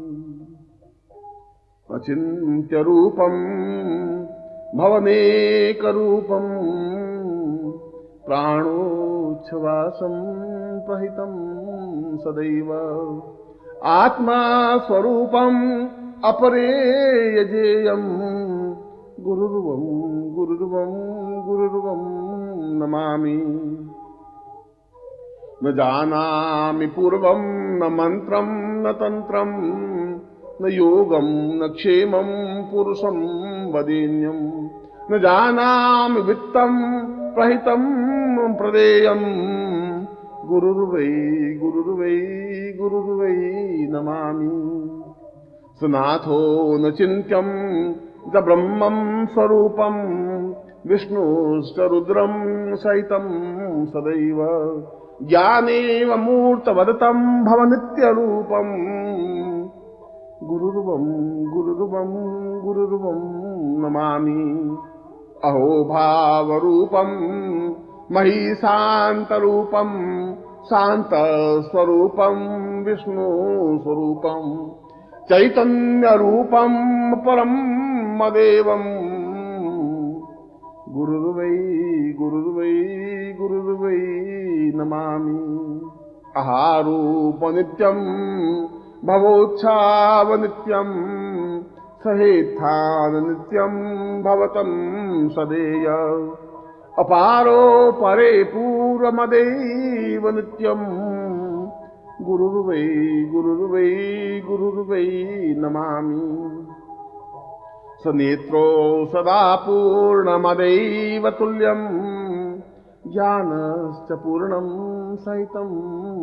अचिन्त्य रूपं भवनेकरूपं प्राणोच्छ्वासं प्रहितं सदैव आत्मा स्वरूपम् अपरेयजेयं गुरुर्वं नमामि। न जानामि पूर्वं न मन्त्रं न तन्त्रं न योगं न क्षेमं पुरुषं वदेन्यं न जानामि वित्तं प्रहितं प्रदेयं गुरुर्वै नमामि। सनाथो न चिन्त्यं च ब्रह्मं स्वरूपं विष्णुश्च रुद्रं सहितं सदैव ज्ञानेव मूर्तवदतं भवनित्यरूपं गुरुर्वं नमामि। अहो भावरूपं महीशान्तरूपं शान्तस्वरूपं विष्णुस्वरूपं चैतन्यरूपं परं मदेवं गुरुर्वै नमामि। आहारूपनित्यं भवोत्सावनित्यं सहेत्थाननित्यं भवतं सदेय अपारो परे पूर्वमदैव नित्यं गुरुर्वै नमामि। सनेत्रो सदा पूर्णमदैव तुल्यं ज्ञानश्च पूर्णं सहितं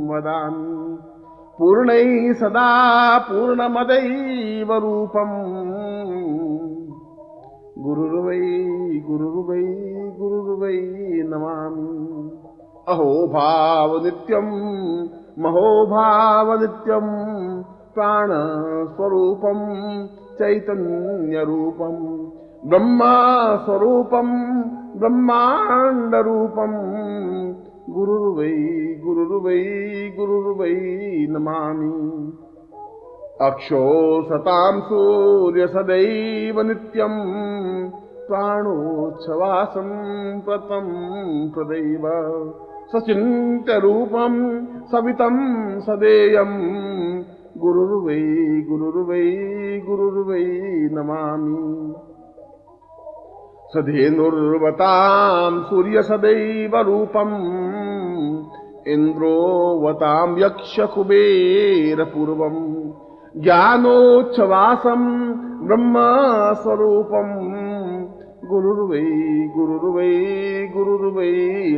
वदामि। पूर्णैः सदा पूर्णमदैव रूपं गुरुर्वै नमामि। अहो भावनित्यं महोभावनित्यं प्राणस्वरूपं चैतन्यरूपं ब्रह्मस्वरूपं ब्रह्माण्डरूपं गुरुर्वै नमामि। अक्षो सतां सूर्य सदैव नित्यं प्राणोच्छ्वासं प्रतं प्रदैव सचिन्त्यरूपं सवितं सदेयं गुरुर्वै नमामि। सधेनुर्वतां सूर्य सदैव रूपं इन्द्रोवतां यक्ष कुबेर पूर्वं ज्ञानोच्छ्वासं ब्रह्मस्वरूपं गुरुर्वै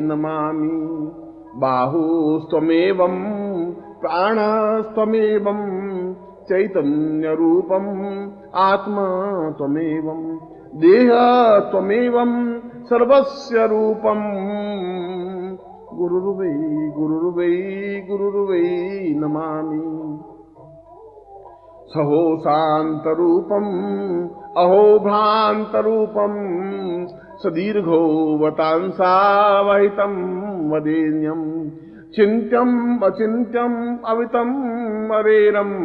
नमामि। बाहुस्त्वमेवं प्राणस्त्वमेवं चैतन्यरूपं आत्मा त्वमेवं देहत्वमेवं सर्वस्य रूपं गुरुर्वै नमामि। सहो शान्तरूपम् अहो भ्रान्तरूपम् सदीर्घो वतांसावहितं वदेन्यं चिन्त्यम् अचिन्त्यम् अवितम् अरेरम्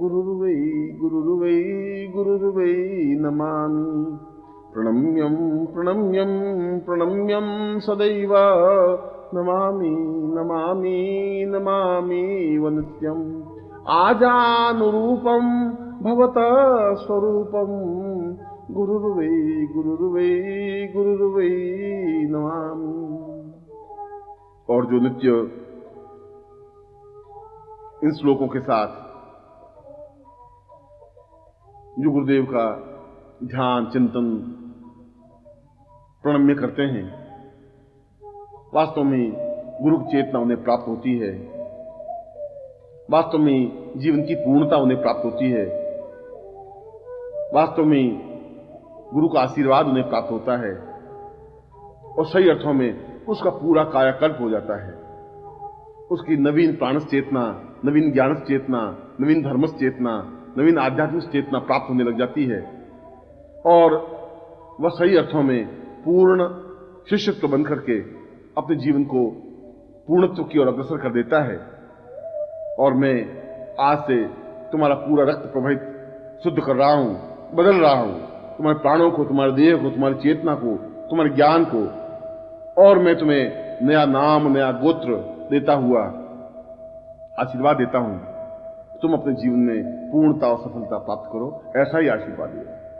गुरुर्वै नमामि। प्रणम्यं सदैव नमामि वनित्यम्। आजानुरूपं भवत स्वरूपं गुरुर्वै नमामि। और जो नित्य इन श्लोकों के साथ जो गुरुदेव का ध्यान चिंतन प्रणम्य करते हैं, वास्तव में गुरु की चेतना उन्हें प्राप्त होती है, वास्तव में जीवन की पूर्णता उन्हें प्राप्त होती है, वास्तव में गुरु का आशीर्वाद उन्हें प्राप्त होता है और सही अर्थों में उसका पूरा कायाकल्प हो जाता है। उसकी नवीन प्राणस चेतना, नवीन ज्ञानस चेतना, नवीन धर्मस चेतना, नवीन आध्यात्मिक चेतना प्राप्त होने लग जाती है और वह सही अर्थों में पूर्ण शिष्यत्व बन करके अपने जीवन को पूर्णत्व की ओर अग्रसर कर देता है। और मैं आज से तुम्हारा पूरा रक्त प्रवाहित शुद्ध कर रहा हूं, बदल रहा हूं, तुम्हारे प्राणों को, तुम्हारे देह को, तुम्हारी चेतना को, तुम्हारे ज्ञान को, और मैं तुम्हें नया नाम, नया गोत्र देता हुआ आशीर्वाद देता हूं। तुम अपने जीवन में पूर्णता और सफलता प्राप्त करो, ऐसा ही आशीर्वाद दिया।